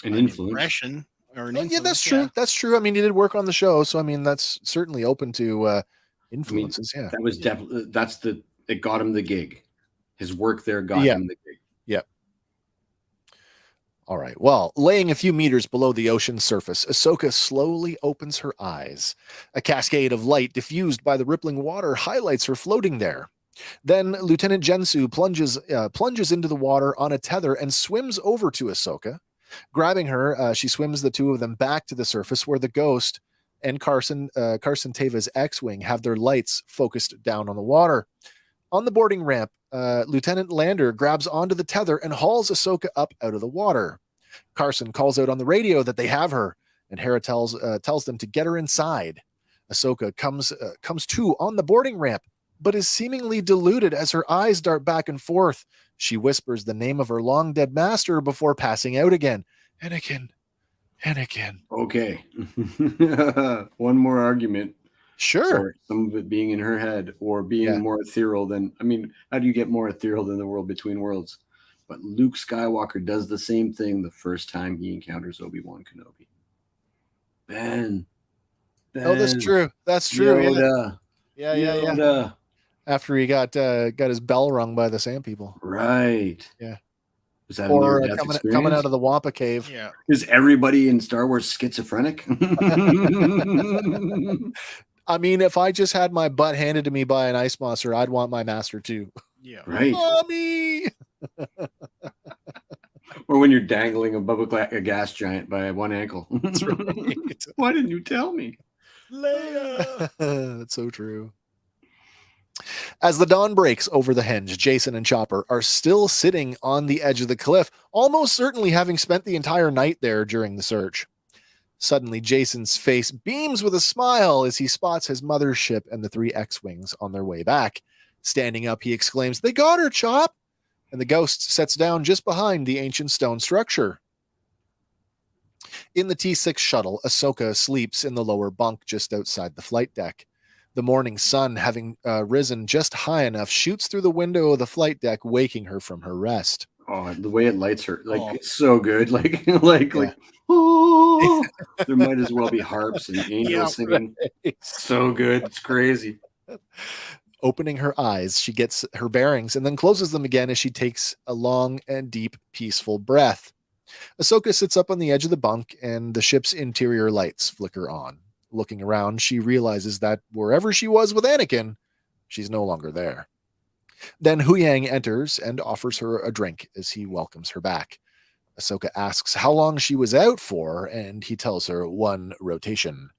an influence. Impression or an yeah, that's true. That's true. I mean, he did work on the show. So, I mean, that's certainly open to influences. I mean, that was definitely, it got him the gig. His work there got him the gig. Yep. All right. Well, laying a few meters below the ocean's surface, Ahsoka slowly opens her eyes. A cascade of light diffused by the rippling water highlights her floating there. Then Lieutenant Jensu plunges into the water on a tether and swims over to Ahsoka. Grabbing her, she swims the two of them back to the surface where the Ghost and Carson Teva's X-Wing have their lights focused down on the water. On the boarding ramp, Lieutenant Lander grabs onto the tether and hauls Ahsoka up out of the water. Carson calls out on the radio that they have her, and Hera tells them to get her inside. Ahsoka comes to on the boarding ramp, but is seemingly deluded as her eyes dart back and forth. She whispers the name of her long-dead master before passing out again. Anakin. Anakin. Okay. One more argument. Sure. For some of it being in her head or being more ethereal than, I mean, how do you get more ethereal than the world between worlds? But Luke Skywalker does the same thing the first time he encounters Obi-Wan Kenobi. Ben. Oh, that's true. That's true. Yoda. Yeah. After he got his bell rung by the Sand People. Right. Yeah. Was that or a coming out of the Wampa cave? Yeah. Is everybody in Star Wars schizophrenic? I mean, if I just had my butt handed to me by an ice monster, I'd want my master too. Yeah. Right. Mommy. Or when you're dangling above a gas giant by one ankle. That's right. Why didn't you tell me? Leia. That's so true. As the dawn breaks over the henge, Jason and Chopper are still sitting on the edge of the cliff, almost certainly having spent the entire night there during the search. Suddenly, Jason's face beams with a smile as he spots his mother's ship and the 3 X-Wings on their way back. Standing up, he exclaims, "They got her, Chop!" And the ghost sets down just behind the ancient stone structure. In the T6 shuttle, Ahsoka sleeps in the lower bunk just outside the flight deck. The morning sun, having risen just high enough, shoots through the window of the flight deck, waking her from her rest. Oh, the way it lights her, it's so good. Like, oh, there might as well be harps and angels singing. Right. So good. It's crazy. Opening her eyes, she gets her bearings and then closes them again as she takes a long and deep, peaceful breath. Ahsoka sits up on the edge of the bunk and the ship's interior lights flicker on. Looking around, she realizes that wherever she was with Anakin, she's no longer there. Then Huyang enters and offers her a drink as he welcomes her back. Ahsoka asks how long she was out for, and he tells her 1 rotation.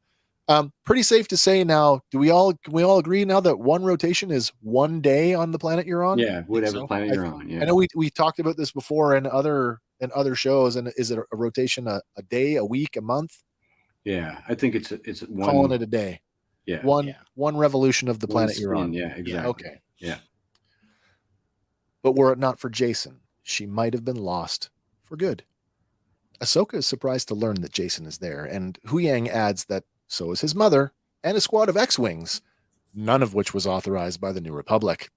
Pretty safe to say now. Can we all agree now that 1 rotation is 1 day on the planet you're on? Yeah, whatever planet you're on. Yeah. I know we talked about this before in other shows. And is it a rotation a day, a week, a month? Yeah, I think it's one. Calling it a day. Yeah. One revolution of the planet you're on. Yeah, exactly. Yeah, okay. Yeah. But were it not for Jason, she might have been lost for good. Ahsoka is surprised to learn that Jason is there, and Huyang adds that so is his mother and a squad of X-Wings, none of which was authorized by the New Republic.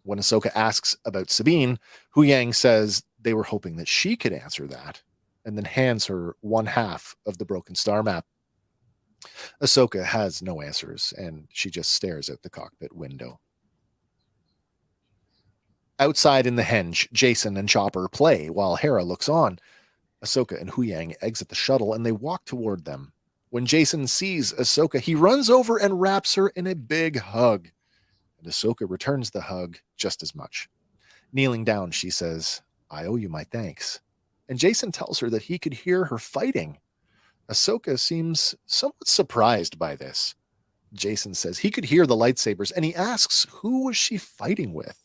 When Ahsoka asks about Sabine, Huyang says they were hoping that she could answer that, and then hands her 1/2 of the broken star map. Ahsoka has no answers, and she just stares at the cockpit window. Outside in the henge, Jason and Chopper play while Hera looks on. Ahsoka and Huyang exit the shuttle, and they walk toward them. When Jason sees Ahsoka, he runs over and wraps her in a big hug. And Ahsoka returns the hug just as much. Kneeling down, she says, "I owe you my thanks." And Jason tells her that he could hear her fighting. Ahsoka seems somewhat surprised by this. Jason says he could hear the lightsabers, and he asks who was she fighting with.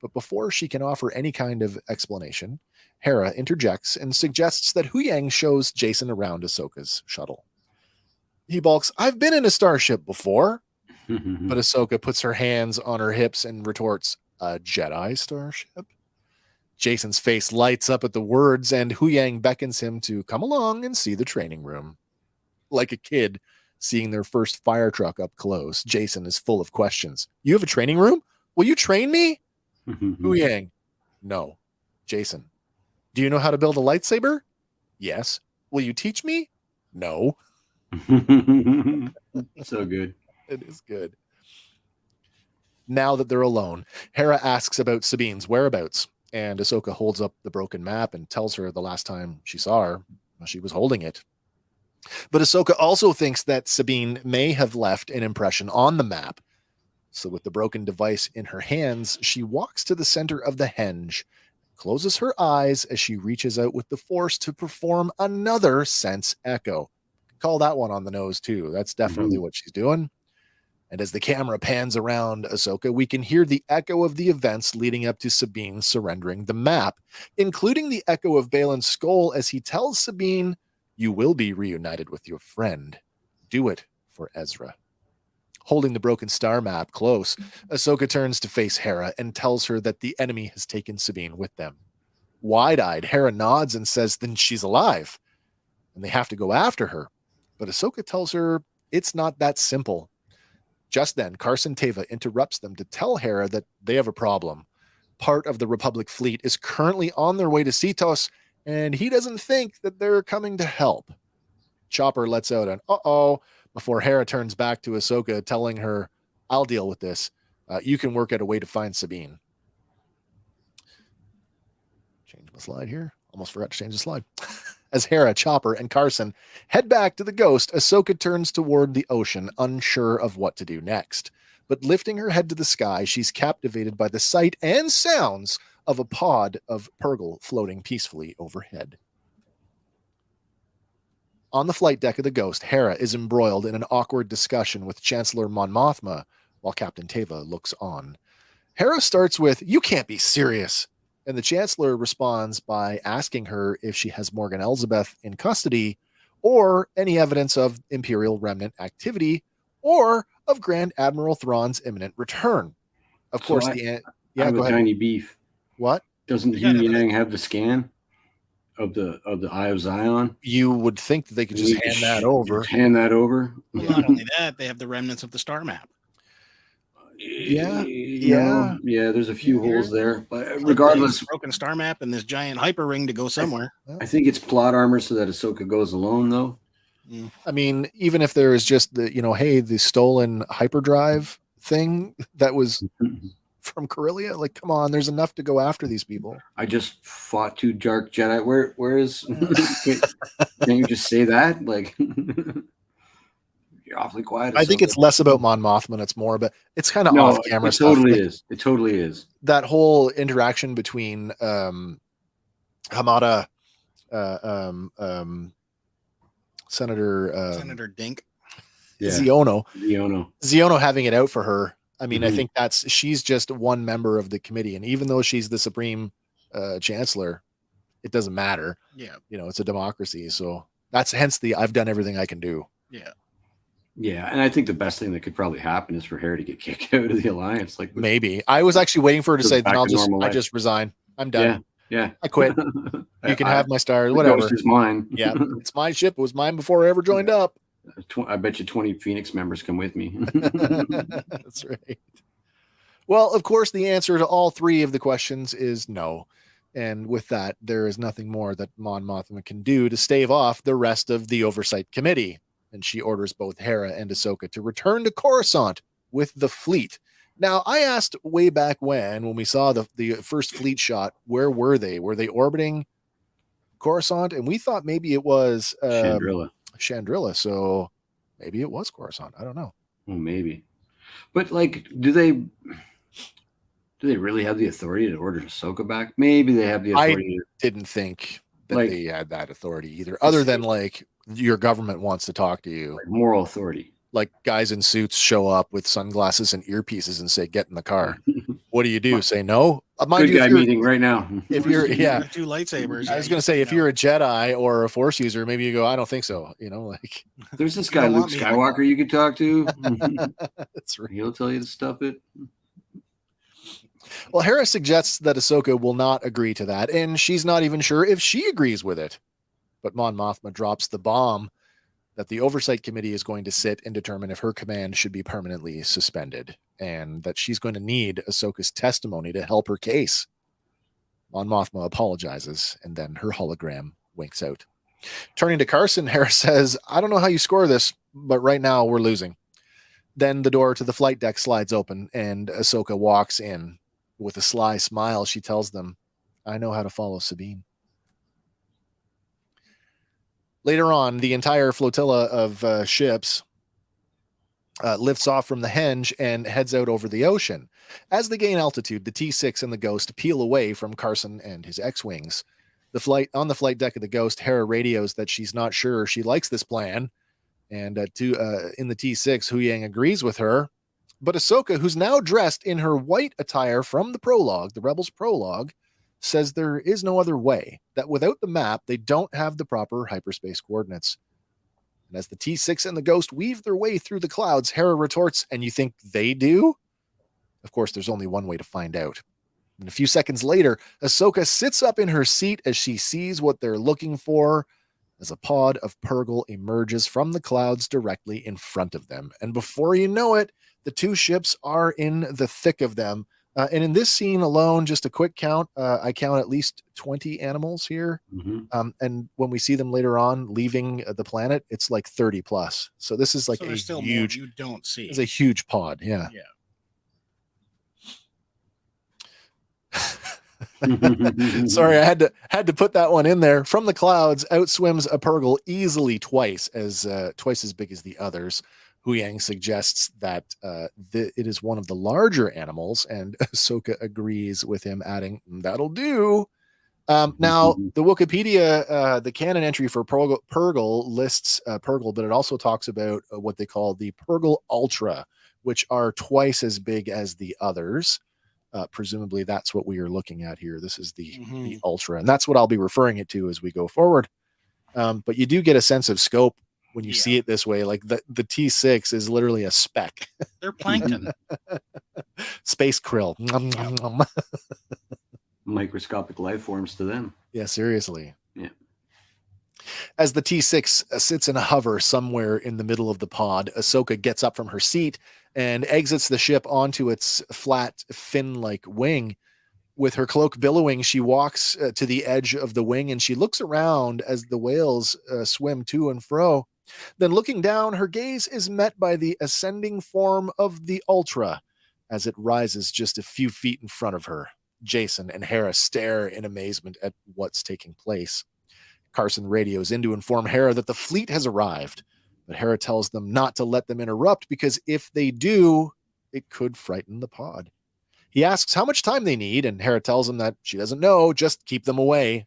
But before she can offer any kind of explanation, Hera interjects and suggests that Huyang shows Jason around Ahsoka's shuttle. He balks, "I've been in a starship before." But Ahsoka puts her hands on her hips and retorts, "A Jedi starship?" Jason's face lights up at the words, and Huyang beckons him to come along and see the training room. Like a kid seeing their first fire truck up close, Jason is full of questions. "You have a training room? Will you train me?" Huyang, "No." Jason, "Do you know how to build a lightsaber?" "Yes." "Will you teach me?" "No." So good. It is good. Now that they're alone, Hera asks about Sabine's whereabouts, and Ahsoka holds up the broken map and tells her the last time she saw her, she was holding it. But Ahsoka also thinks that Sabine may have left an impression on the map. So with the broken device in her hands, she walks to the center of the henge, closes her eyes as she reaches out with the Force to perform another sense echo. Call that one on the nose too. That's definitely what she's doing. And as the camera pans around Ahsoka, we can hear the echo of the events leading up to Sabine surrendering the map, including the echo of Balin's skull as he tells Sabine, "You will be reunited with your friend. Do it for Ezra." Holding the broken star map close, Ahsoka turns to face Hera and tells her that the enemy has taken Sabine with them. Wide-eyed, Hera nods and says then she's alive, and they have to go after her. But Ahsoka tells her it's not that simple. Just then, Carson Teva interrupts them to tell Hera that they have a problem. Part of the Republic fleet is currently on their way to Cetos, and he doesn't think that they're coming to help. Chopper lets out an uh-oh before Hera turns back to Ahsoka, telling her, I'll deal with this. You can work out a way to find Sabine. Change my slide here. Almost forgot to change the slide. As Hera, Chopper, and Carson head back to the Ghost, Ahsoka turns toward the ocean, unsure of what to do next. But lifting her head to the sky, she's captivated by the sight and sounds of a pod of Purgle floating peacefully overhead. On the flight deck of the Ghost, Hera is embroiled in an awkward discussion with Chancellor Mon Mothma, while Captain Teva looks on. Hera starts with, "You can't be serious," and the Chancellor responds by asking her if she has Morgan Elsbeth in custody, or any evidence of Imperial Remnant activity, or of Grand Admiral Thrawn's imminent return. Of course, I go have a ahead. tiny beef. What? Doesn't Yang have the scan of the Eye of Zion? You would think that they could just hand that over. Just hand that over. Well, not only that, they have the remnants of the star map. Yeah. There's a few holes there, but regardless, broken star map and this giant hyper ring to go somewhere. I think it's plot armor so that Ahsoka goes alone, though. I mean, even if there is just the stolen hyperdrive thing that was from Corellia, like, come on, there's enough to go after these people. I just fought 2 dark Jedi. Where is? Can you just say that? Like, you're awfully quiet. I think it's less about Mon Mothma. It's more, but it's kind of off camera. It totally is. It totally is. That whole interaction between Hamada, Senator Dink, Ziono having it out for her. I mean, I think she's just one member of the committee, and even though she's the supreme chancellor, it doesn't matter. Yeah, it's a democracy, so that's hence the I've done everything I can do. Yeah, and I think the best thing that could probably happen is for Hera to get kicked out of the alliance. Like, maybe I was actually waiting for her to say, "Then I just resign. I'm done. Yeah, I quit. You can have my stars. Whatever. It's mine. Yeah, it's my ship. It was mine before I ever joined up." I bet you 20 Phoenix members come with me. That's right. Well, of course, the answer to all 3 of the questions is no. And with that, there is nothing more that Mon Mothma can do to stave off the rest of the Oversight Committee. And she orders both Hera and Ahsoka to return to Coruscant with the fleet. Now, I asked way back when we saw the first fleet shot, where were they? Were they orbiting Coruscant? And we thought maybe it was Chandrilla, so maybe it was Coruscant. I don't know. Well, maybe, but like, do they really have the authority to order Ahsoka back? Maybe they have the authority. I didn't think that they had that authority either, other than like your government wants to talk to you. Like moral authority. Like guys in suits show up with sunglasses and earpieces and say, "Get in the car." What do you do? Say no? Good guy meeting right now. If you're 2 lightsabers. I was going to say, if you're a Jedi or a Force user, maybe you go, "I don't think so." Like there's this guy Luke Skywalker you could talk to. That's right. He'll tell you to stuff it. Well, Hera suggests that Ahsoka will not agree to that, and she's not even sure if she agrees with it. But Mon Mothma drops the bomb that the Oversight Committee is going to sit and determine if her command should be permanently suspended, and that she's going to need Ahsoka's testimony to help her case. Mon Mothma apologizes, and then her hologram winks out. Turning to Carson, Hera says, "I don't know how you score this, but right now we're losing." Then the door to the flight deck slides open, and Ahsoka walks in. With a sly smile, she tells them, "I know how to follow Sabine." Later on, the entire flotilla of ships lifts off from the Henge and heads out over the ocean. As they gain altitude, the T6 and the Ghost peel away from Carson and his X-Wings. On the flight deck of the Ghost, Hera radios that she's not sure she likes this plan. And in the T6, Huyang agrees with her. But Ahsoka, who's now dressed in her white attire from the prologue, the Rebels prologue, says there is no other way, that without the map, they don't have the proper hyperspace coordinates. And as the T6 and the Ghost weave their way through the clouds, Hera retorts, "And you think they do?" Of course, there's only one way to find out. And a few seconds later, Ahsoka sits up in her seat as she sees what they're looking for, as a pod of Purgle emerges from the clouds directly in front of them. And before you know it, the two ships are in the thick of them. And in this scene alone, just a quick count, I count at least 20 animals here. And when we see them later on leaving the planet, it's like 30 plus. So this is like so there's still huge, more you don't see. It's a huge pod. Yeah. Sorry, I had to put that one in there. From the clouds, outswims a Purgle easily twice as big as the others. Hu Yang suggests that it is one of the larger animals, and Ahsoka agrees with him, adding, "That'll do." Now, the Wikipedia, the canon entry for Purgle lists Purgle, but it also talks about what they call the Purgle Ultra, which are twice as big as the others. Presumably, that's what we are looking at here. This is the Ultra, and that's what I'll be referring it to as we go forward. But you do get a sense of scope when you see it this way. Like the T6 is literally a speck. They're plankton. Space krill. Microscopic life forms to them. Yeah, seriously. Yeah. As the T6 sits in a hover somewhere in the middle of the pod, Ahsoka gets up from her seat and exits the ship onto its flat fin-like wing. With her cloak billowing, she walks to the edge of the wing and she looks around as the whales swim to and fro. Then looking down, her gaze is met by the ascending form of the Ultra as it rises just a few feet in front of her. Jason and Hera stare in amazement at what's taking place. Carson radios in to inform Hera that the fleet has arrived, but Hera tells them not to let them interrupt because if they do, it could frighten the pod. He asks how much time they need, and Hera tells him that she doesn't know, just keep them away.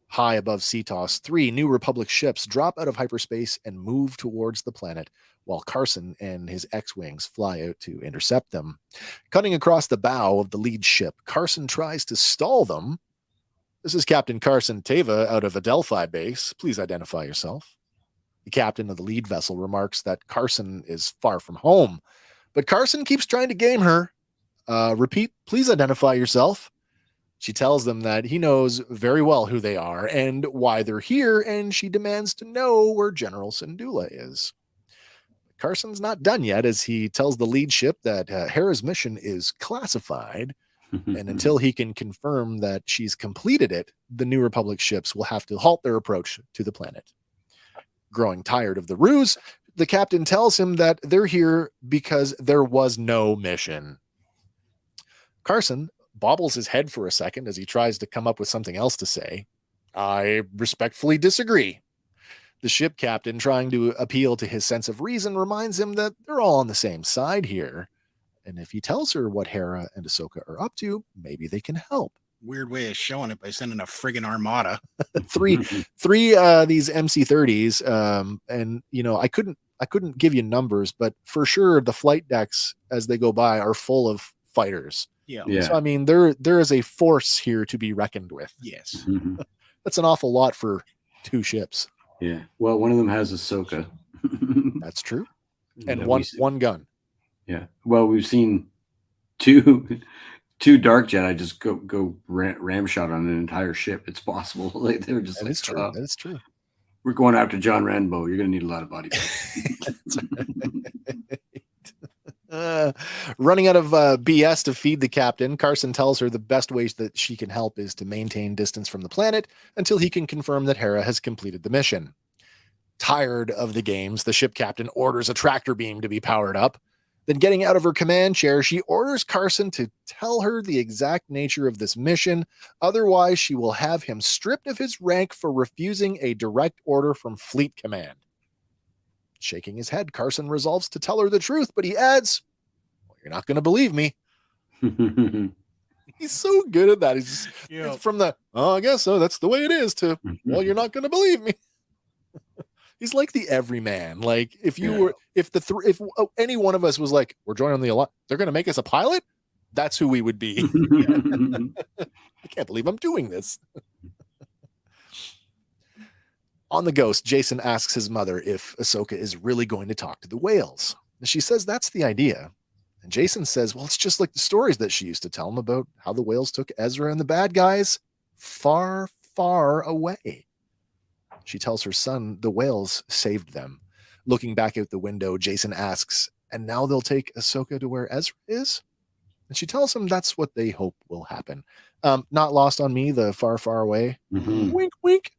High above Cetos, 3 New Republic ships drop out of hyperspace and move towards the planet, while Carson and his X-Wings fly out to intercept them. Cutting across the bow of the lead ship, Carson tries to stall them. "This is Captain Carson Teva out of Adelphi base. Please identify yourself." The captain of the lead vessel remarks that Carson is far from home, but Carson keeps trying to game her. "Repeat, please identify yourself." She tells them that he knows very well who they are and why they're here, and she demands to know where General Syndulla is. Carson's not done yet, as he tells the lead ship that Hera's mission is classified, and until he can confirm that she's completed it, the New Republic ships will have to halt their approach to the planet. Growing tired of the ruse, the captain tells him that they're here because there was no mission. Carson bobbles his head for a second as he tries to come up with something else to say. "I respectfully disagree." The ship captain, trying to appeal to his sense of reason, reminds him that they're all on the same side here. And if he tells her what Hera and Ahsoka are up to, maybe they can help. Weird way of showing it by sending a friggin' armada. three these MC-30s, and I couldn't give you numbers, but for sure the flight decks as they go by are full of fighters. Yeah. So I mean, there is a force here to be reckoned with. Yes. That's an awful lot for 2 ships. Yeah. Well, one of them has Ahsoka. That's true. And one gun. Yeah. Well, we've seen two Dark Jedi just go ramshot on an entire ship. It's possible. Like they were just. That is true. That is true. We're going after John Rambo. You're going to need a lot of body parts. Running out of BS to feed the captain, Carson tells her the best ways that she can help is to maintain distance from the planet until he can confirm that Hera has completed the mission. Tired of the games, the ship captain orders a tractor beam to be powered up. Then, getting out of her command chair, she orders Carson to tell her the exact nature of this mission. Otherwise, she will have him stripped of his rank for refusing a direct order from Fleet Command. Shaking his head, Carson resolves to tell her the truth, but he adds, "Well, you're not going to believe me." He's so good at that. He's just, from the, "Oh, I guess so, that's the way it is," to, "Well, you're not going to believe me." He's like the everyman. Like if any one of us was like, "We're joining the alliance, they're going to make us a pilot," that's who we would be. I can't believe I'm doing this. On the Ghost, Jason asks his mother if Ahsoka is really going to talk to the whales. And she says that's the idea. And Jason says, well, it's just like the stories that she used to tell him about how the whales took Ezra and the bad guys far, far away. She tells her son the whales saved them. Looking back out the window, Jason asks, and now they'll take Ahsoka to where Ezra is? And she tells him that's what they hope will happen. Not lost on me, the far, far away. Mhm. Wink, wink.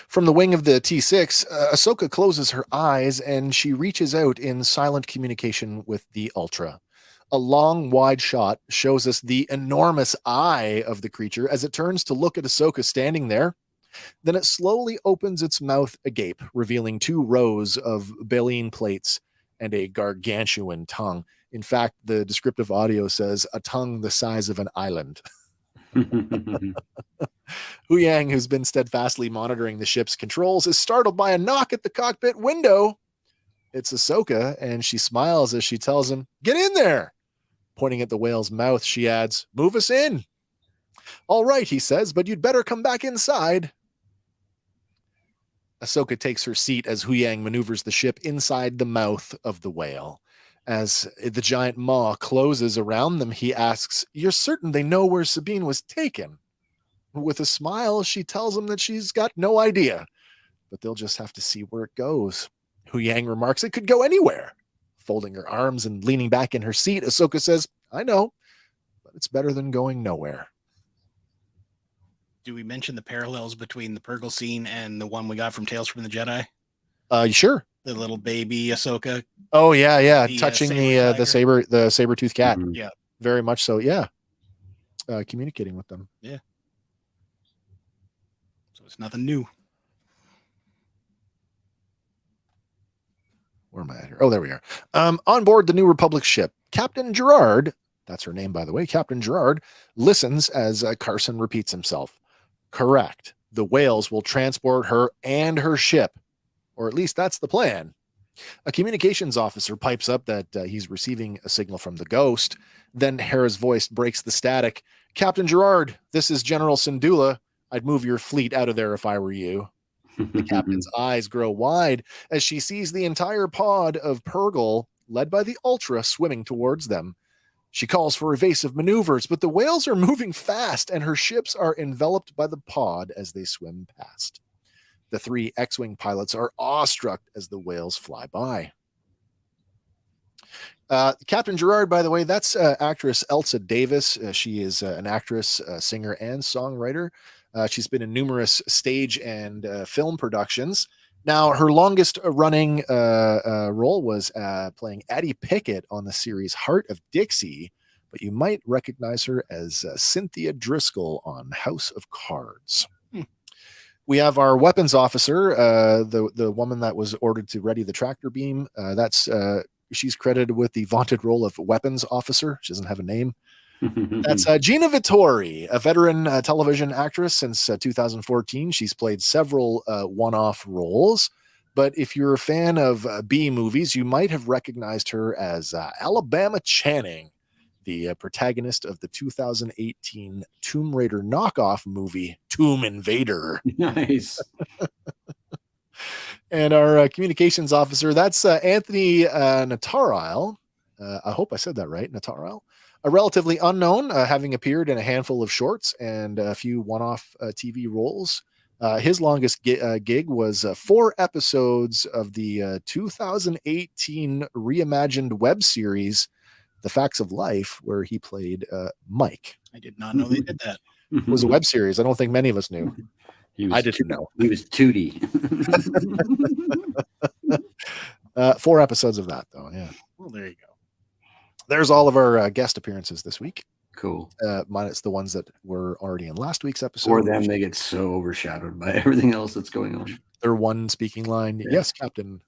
From the wing of the T6, Ahsoka closes her eyes and she reaches out in silent communication with the Ultra. A long, wide shot shows us the enormous eye of the creature as it turns to look at Ahsoka standing there. Then it slowly opens its mouth agape, revealing 2 rows of baleen plates and a gargantuan tongue. In fact, the descriptive audio says a tongue the size of an island. Huyang, who's been steadfastly monitoring the ship's controls, is startled by a knock at the cockpit window. It's Ahsoka, and she smiles as she tells him, "Get in there!" Pointing at the whale's mouth, she adds, "Move us in." "All right," he says, "but you'd better come back inside." Ahsoka takes her seat as Huyang maneuvers the ship inside the mouth of the whale. As the giant maw closes around them, he asks, "You're certain they know where Sabine was taken?" With a smile, she tells him that she's got no idea, but they'll just have to see where it goes. Huyang remarks it could go anywhere. Folding her arms and leaning back in her seat, Ahsoka says, "I know, but it's better than going nowhere." Do we mention the parallels between the Purgle scene and the one we got from Tales from the Jedi? Sure. The little baby Ahsoka. Oh yeah, The, touching saber the saber-toothed cat. Mhm. Yeah. Very much so. Yeah, communicating with them. So it's nothing new. Where am I at here? Oh, there we are. On board the New Republic ship, Captain Gerard, that's her name, by the way, Captain Gerard, listens as Carson repeats himself. Correct. The whales will transport her and her ship, or at least that's the plan. A communications officer pipes up that he's receiving a signal from the Ghost. Then Hera's voice breaks the static. "Captain Gerard, this is General Syndulla. I'd move your fleet out of there if I were you." The captain's eyes grow wide as she sees the entire pod of Purgle, led by the Ultra, swimming towards them. She calls for evasive maneuvers, but the whales are moving fast and her ships are enveloped by the pod as they swim past. The 3 X-Wing pilots are awestruck as the whales fly by. Captain Gerard, by the way, that's actress Elsa Davis. She is an actress, singer, and songwriter. She's been in numerous stage and film productions. Now, her longest running role was playing Addie Pickett on the series Heart of Dixie, but you might recognize her as Cynthia Driscoll on House of Cards. We have our weapons officer, the woman that was ordered to ready the tractor beam. She's credited with the vaunted role of weapons officer. She doesn't have a name. That's Gina Vittori, a veteran television actress since 2014. She's played several one-off roles, but if you're a fan of B movies, you might have recognized her as Alabama Channing, the protagonist of the 2018 Tomb Raider knockoff movie, Tomb Invader. Nice. And our communications officer, that's Anthony Natarile. I hope I said that right, Natarile. A relatively unknown, having appeared in a handful of shorts and a few one-off TV roles. His longest gig was 4 episodes of the 2018 reimagined web series, The Facts of Life, where he played Mike. I did not know they did that. It was a web series. I don't think many of us knew. I didn't know. He was Tootie. 4 episodes of that, though. Yeah. Well, there you go. There's all of our guest appearances this week. Cool. Minus the ones that were already in last week's episode. For them, they get so overshadowed by everything else that's going on. Their one speaking line. Yeah. Yes, Captain.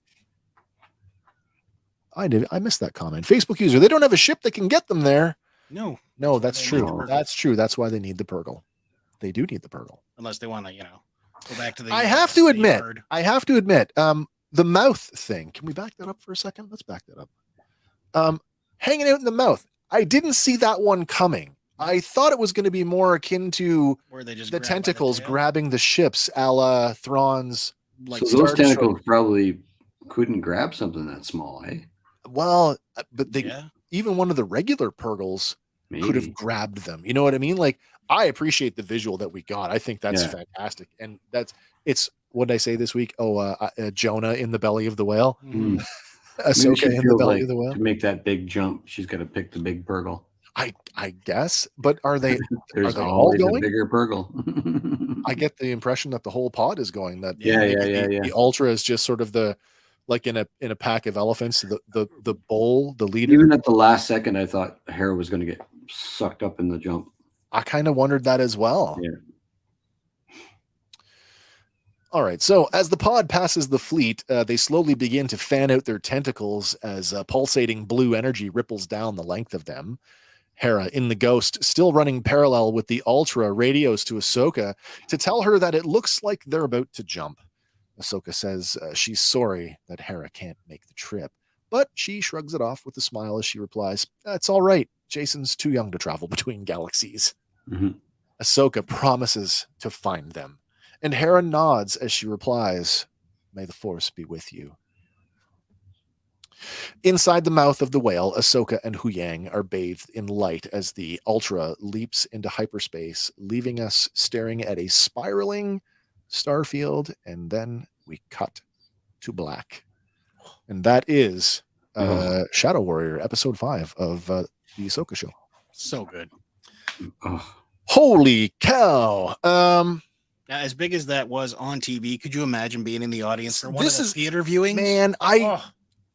I missed that comment. Facebook user. They don't have a ship that can get them there. No, That's They need the true. Purgle. That's true. That's why they need the Purgle. They do need the Purgle. unless they want to, go back to the. I have to admit, yard. the mouth thing. Can we back that up for a second? Let's back that up. Hanging out in the mouth. I didn't see that one coming. I thought it was going to be more akin to Where they just the grab by tentacles tail. grabbing the ships, a la Thrawn's. Like so those Star Destroyer. tentacles probably couldn't grab something that small, eh? Well, but they yeah. even one of the regular Purgles Maybe. could have grabbed them. You know what I mean? Like, I appreciate the visual that we got. I think that's Yeah. fantastic. And it's what did I say this week? Jonah in the belly of the whale. Mhm. Maybe Ahsoka she in the feels belly like of the whale. to make that big jump, she's got to pick the big Purgle. I guess, but are they There's they all always going? a bigger Purgle. I get the impression that the whole pod is going. That Yeah. The Ultra is just sort of the, like in a pack of elephants, the bull, the leader. Even at the last second, I thought Hera was going to get sucked up in the jump. I kind of wondered that as well. Yeah. All right. So as the pod passes the fleet, they slowly begin to fan out their tentacles as pulsating blue energy ripples down the length of them. Hera in the Ghost, still running parallel with the Ultra, radios to Ahsoka to tell her that it looks like they're about to jump. Ahsoka says she's sorry that Hera can't make the trip, but she shrugs it off with a smile as she replies, "It's all right. Jason's too young to travel between galaxies." Mhm. Ahsoka promises to find them, and Hera nods as she replies, "May the Force be with you." Inside the mouth of the whale, Ahsoka and Huyang are bathed in light as the Ultra leaps into hyperspace, leaving us staring at a spiraling starfield, and then we cut to black. And that is Shadow Warrior, episode 5 of the Ahsoka show. So good. Oh, Holy cow. Now, as big as that was on TV, could you imagine being in the audience for one This of the is- theater viewings? Man, Oh,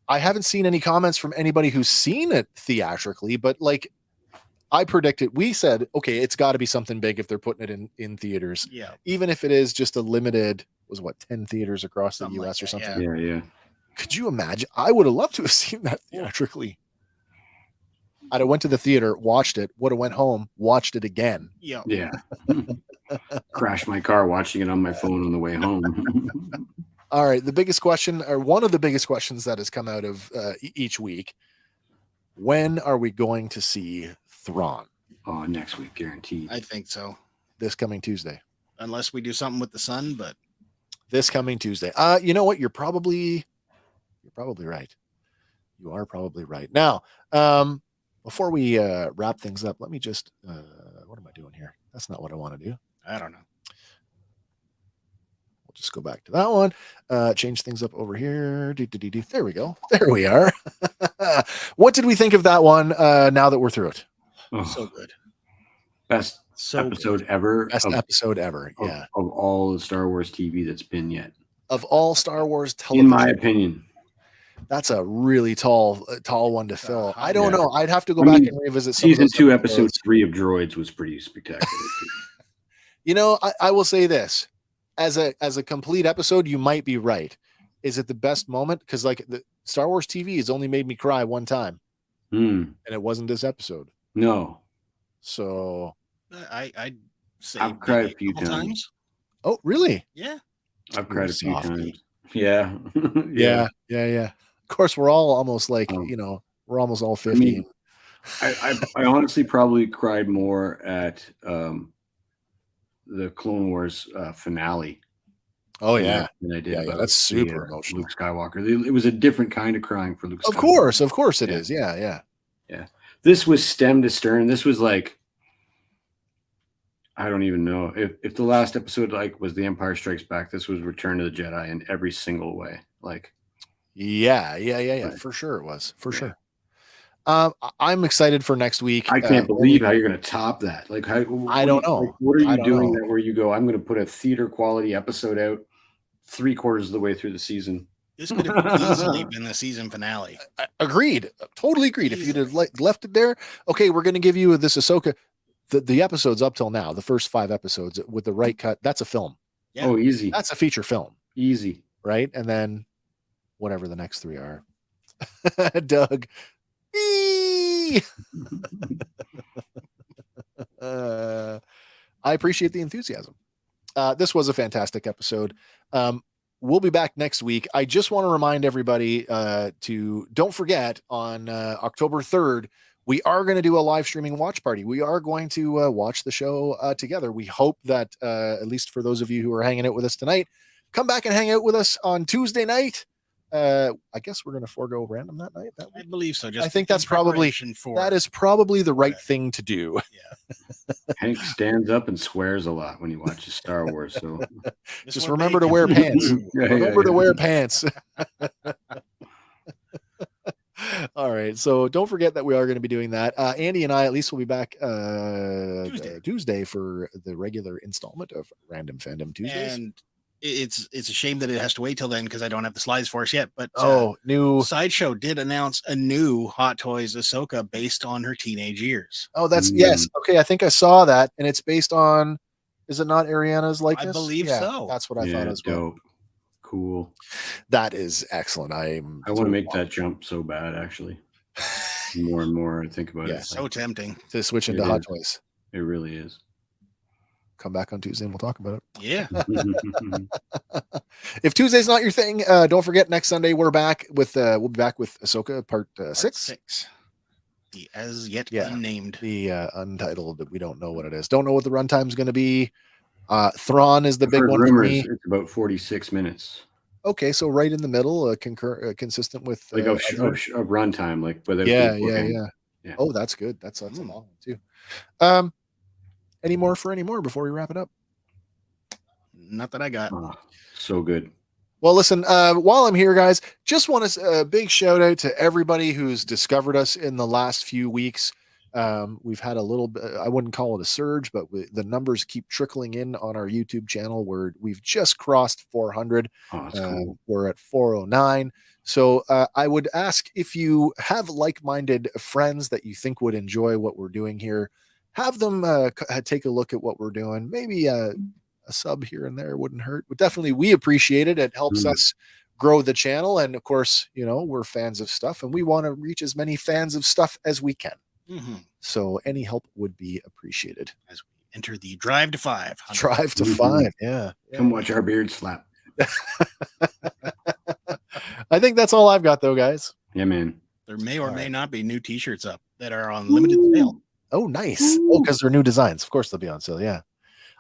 I haven't seen any comments from anybody who's seen it theatrically, but like I predicted, we said, okay, it's got to be something big if they're putting it in theaters, yeah. even if it is just a limited, 10 theaters across the Something US like or that, something. yeah. Could you imagine? I would have loved to have seen that theatrically. I'd have went to the theater, watched it, would have went home, watched it again. Yeah. Yeah. Crashed my car watching it on my phone on the way home. All right. The biggest question, or one of the biggest questions that has come out of each week, when are we going to see Thrawn? Oh, next week, guaranteed. I think so. This coming Tuesday. Unless we do something with the sun, but This coming Tuesday. You know what? You're probably right. You are probably right. Now, before we wrap things up, let me just what am I doing here? That's not what I want to do. I don't know. We'll just go back to that one. Change things up over here. There we go. There we are. What did we think of that one now that we're through it? Oh, So good. best So episode good. ever. Best episode ever. Yeah. Of all the Star Wars TV that's been yet. Of all Star Wars television. In my opinion. That's a really tall one to fill. I don't Yeah. know. I'd have to go I back mean, and revisit some of Season those 2, episodes. episode 3 of Droids was pretty spectacular. You know, I will say this. As a complete episode, you might be right. Is it the best moment? Because like the Star Wars TV has only made me cry one time, and it wasn't this episode. No. So, I'd say I've cried maybe a few couple times. oh really? Yeah. I've cried a few Softly. times. Yeah. Yeah. Of course, we're all almost like Oh. we're almost all 50. mean, I honestly probably cried more at the Clone Wars finale. Oh yeah, than I did. Yeah, about that's super the, emotional. Luke Skywalker. It was a different kind of crying for Luke of Skywalker. course it Yeah. is. Yeah. This was stem to stern. This was like, I don't even know if the last episode like was The Empire Strikes Back. This was Return of the Jedi in every single way. Like, Yeah. Right. For sure it was. For Yeah. sure. I'm excited for next week. I can't believe how you're going to top that. Like, I don't know. Like, what are I you don't doing know. that where you go, I'm going to put a theater quality episode out 3/4 of the way through the season? This could have easily been the season finale. Agreed. Totally agreed. If you'd have left it there, okay, we're going to give you this Ahsoka. The episodes up till now, the first 5 episodes with the right cut, that's a film. Yeah. Oh, easy. That's a feature film, Easy. right? And then whatever the next 3 are. Doug. Eee! I appreciate the enthusiasm. This was a fantastic episode. We'll be back next week. I just want to remind everybody to don't forget on October 3rd, we are going to do a live streaming watch party. We are going to watch the show together. We hope that at least for those of you who are hanging out with us tonight, come back and hang out with us on Tuesday night. I guess we're going to forego random that night. I believe so. Just I think that's probably the right thing to do. Yeah. Hank stands up and swears a lot when he watches Star Wars. So just remember to wear pants. Remember to wear pants. All right. So don't forget that we are going to be doing that. Andy and I, at least, will be back Tuesday for the regular installment of Random Fandom Tuesdays. And it's a shame that it has to wait till then because I don't have the slides for us yet. But new Sideshow did announce a new Hot Toys Ahsoka based on her teenage years. Oh, that's yes. Okay, I think I saw that, and it's based on. Is it not Ariana's likeness? I believe so. That's what I thought as well. Dope. Cool. That is excellent. I want to make that jump so bad, actually. More and more I think about it. So tempting to switch into Hot Toys. It really is. Come back on Tuesday and we'll talk about it. Yeah. If Tuesday's not your thing, don't forget next Sunday we're back with we'll be back with Ahsoka part 6. The as yet unnamed. The untitled that we don't know what it is. Don't know what the runtime's going to be. Thrawn is the big one for me. It's about 46 minutes. Okay, so right in the middle, consistent with like a runtime, like whether yeah. Oh, that's good. That's a long one too. Any more before we wrap it up? Not that I got. So good. Well, listen, while I'm here, guys, just want to a big shout out to everybody who's discovered us in the last few weeks. We've had a little bit, I wouldn't call it a surge, but the numbers keep trickling in on our YouTube channel where we've just crossed 400. Cool. We're at 409. So I would ask if you have like-minded friends that you think would enjoy what we're doing here, have them take a look at what we're doing. Maybe a sub here and there wouldn't hurt, but definitely we appreciate it. It helps us grow the channel. And of course, we're fans of stuff and we want to reach as many fans of stuff as we can. So any help would be appreciated as we enter the drive to 5. Drive to 5. Yeah. Come watch our beard slap. I think that's all I've got though, guys. Yeah, man. There may or may not be new t-shirts up that are on limited sale. Oh, nice. Oh, because they're new designs. Of course they'll be on sale. Yeah.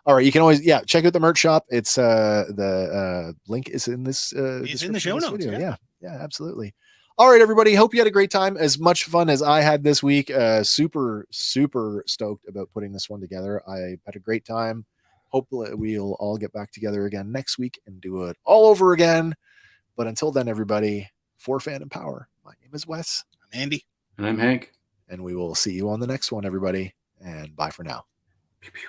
All right. You can always, check out the merch shop. It's the link is in this. It's in the show notes. Yeah, absolutely. All right, everybody. Hope you had a great time. As much fun as I had this week. Super, super stoked about putting this one together. I had a great time. Hopefully we'll all get back together again next week and do it all over again. But until then, everybody, for Fandom Power, my name is Wes. I'm Andy. And I'm Hank. And we will see you on the next one, everybody. And bye for now. Pew, pew.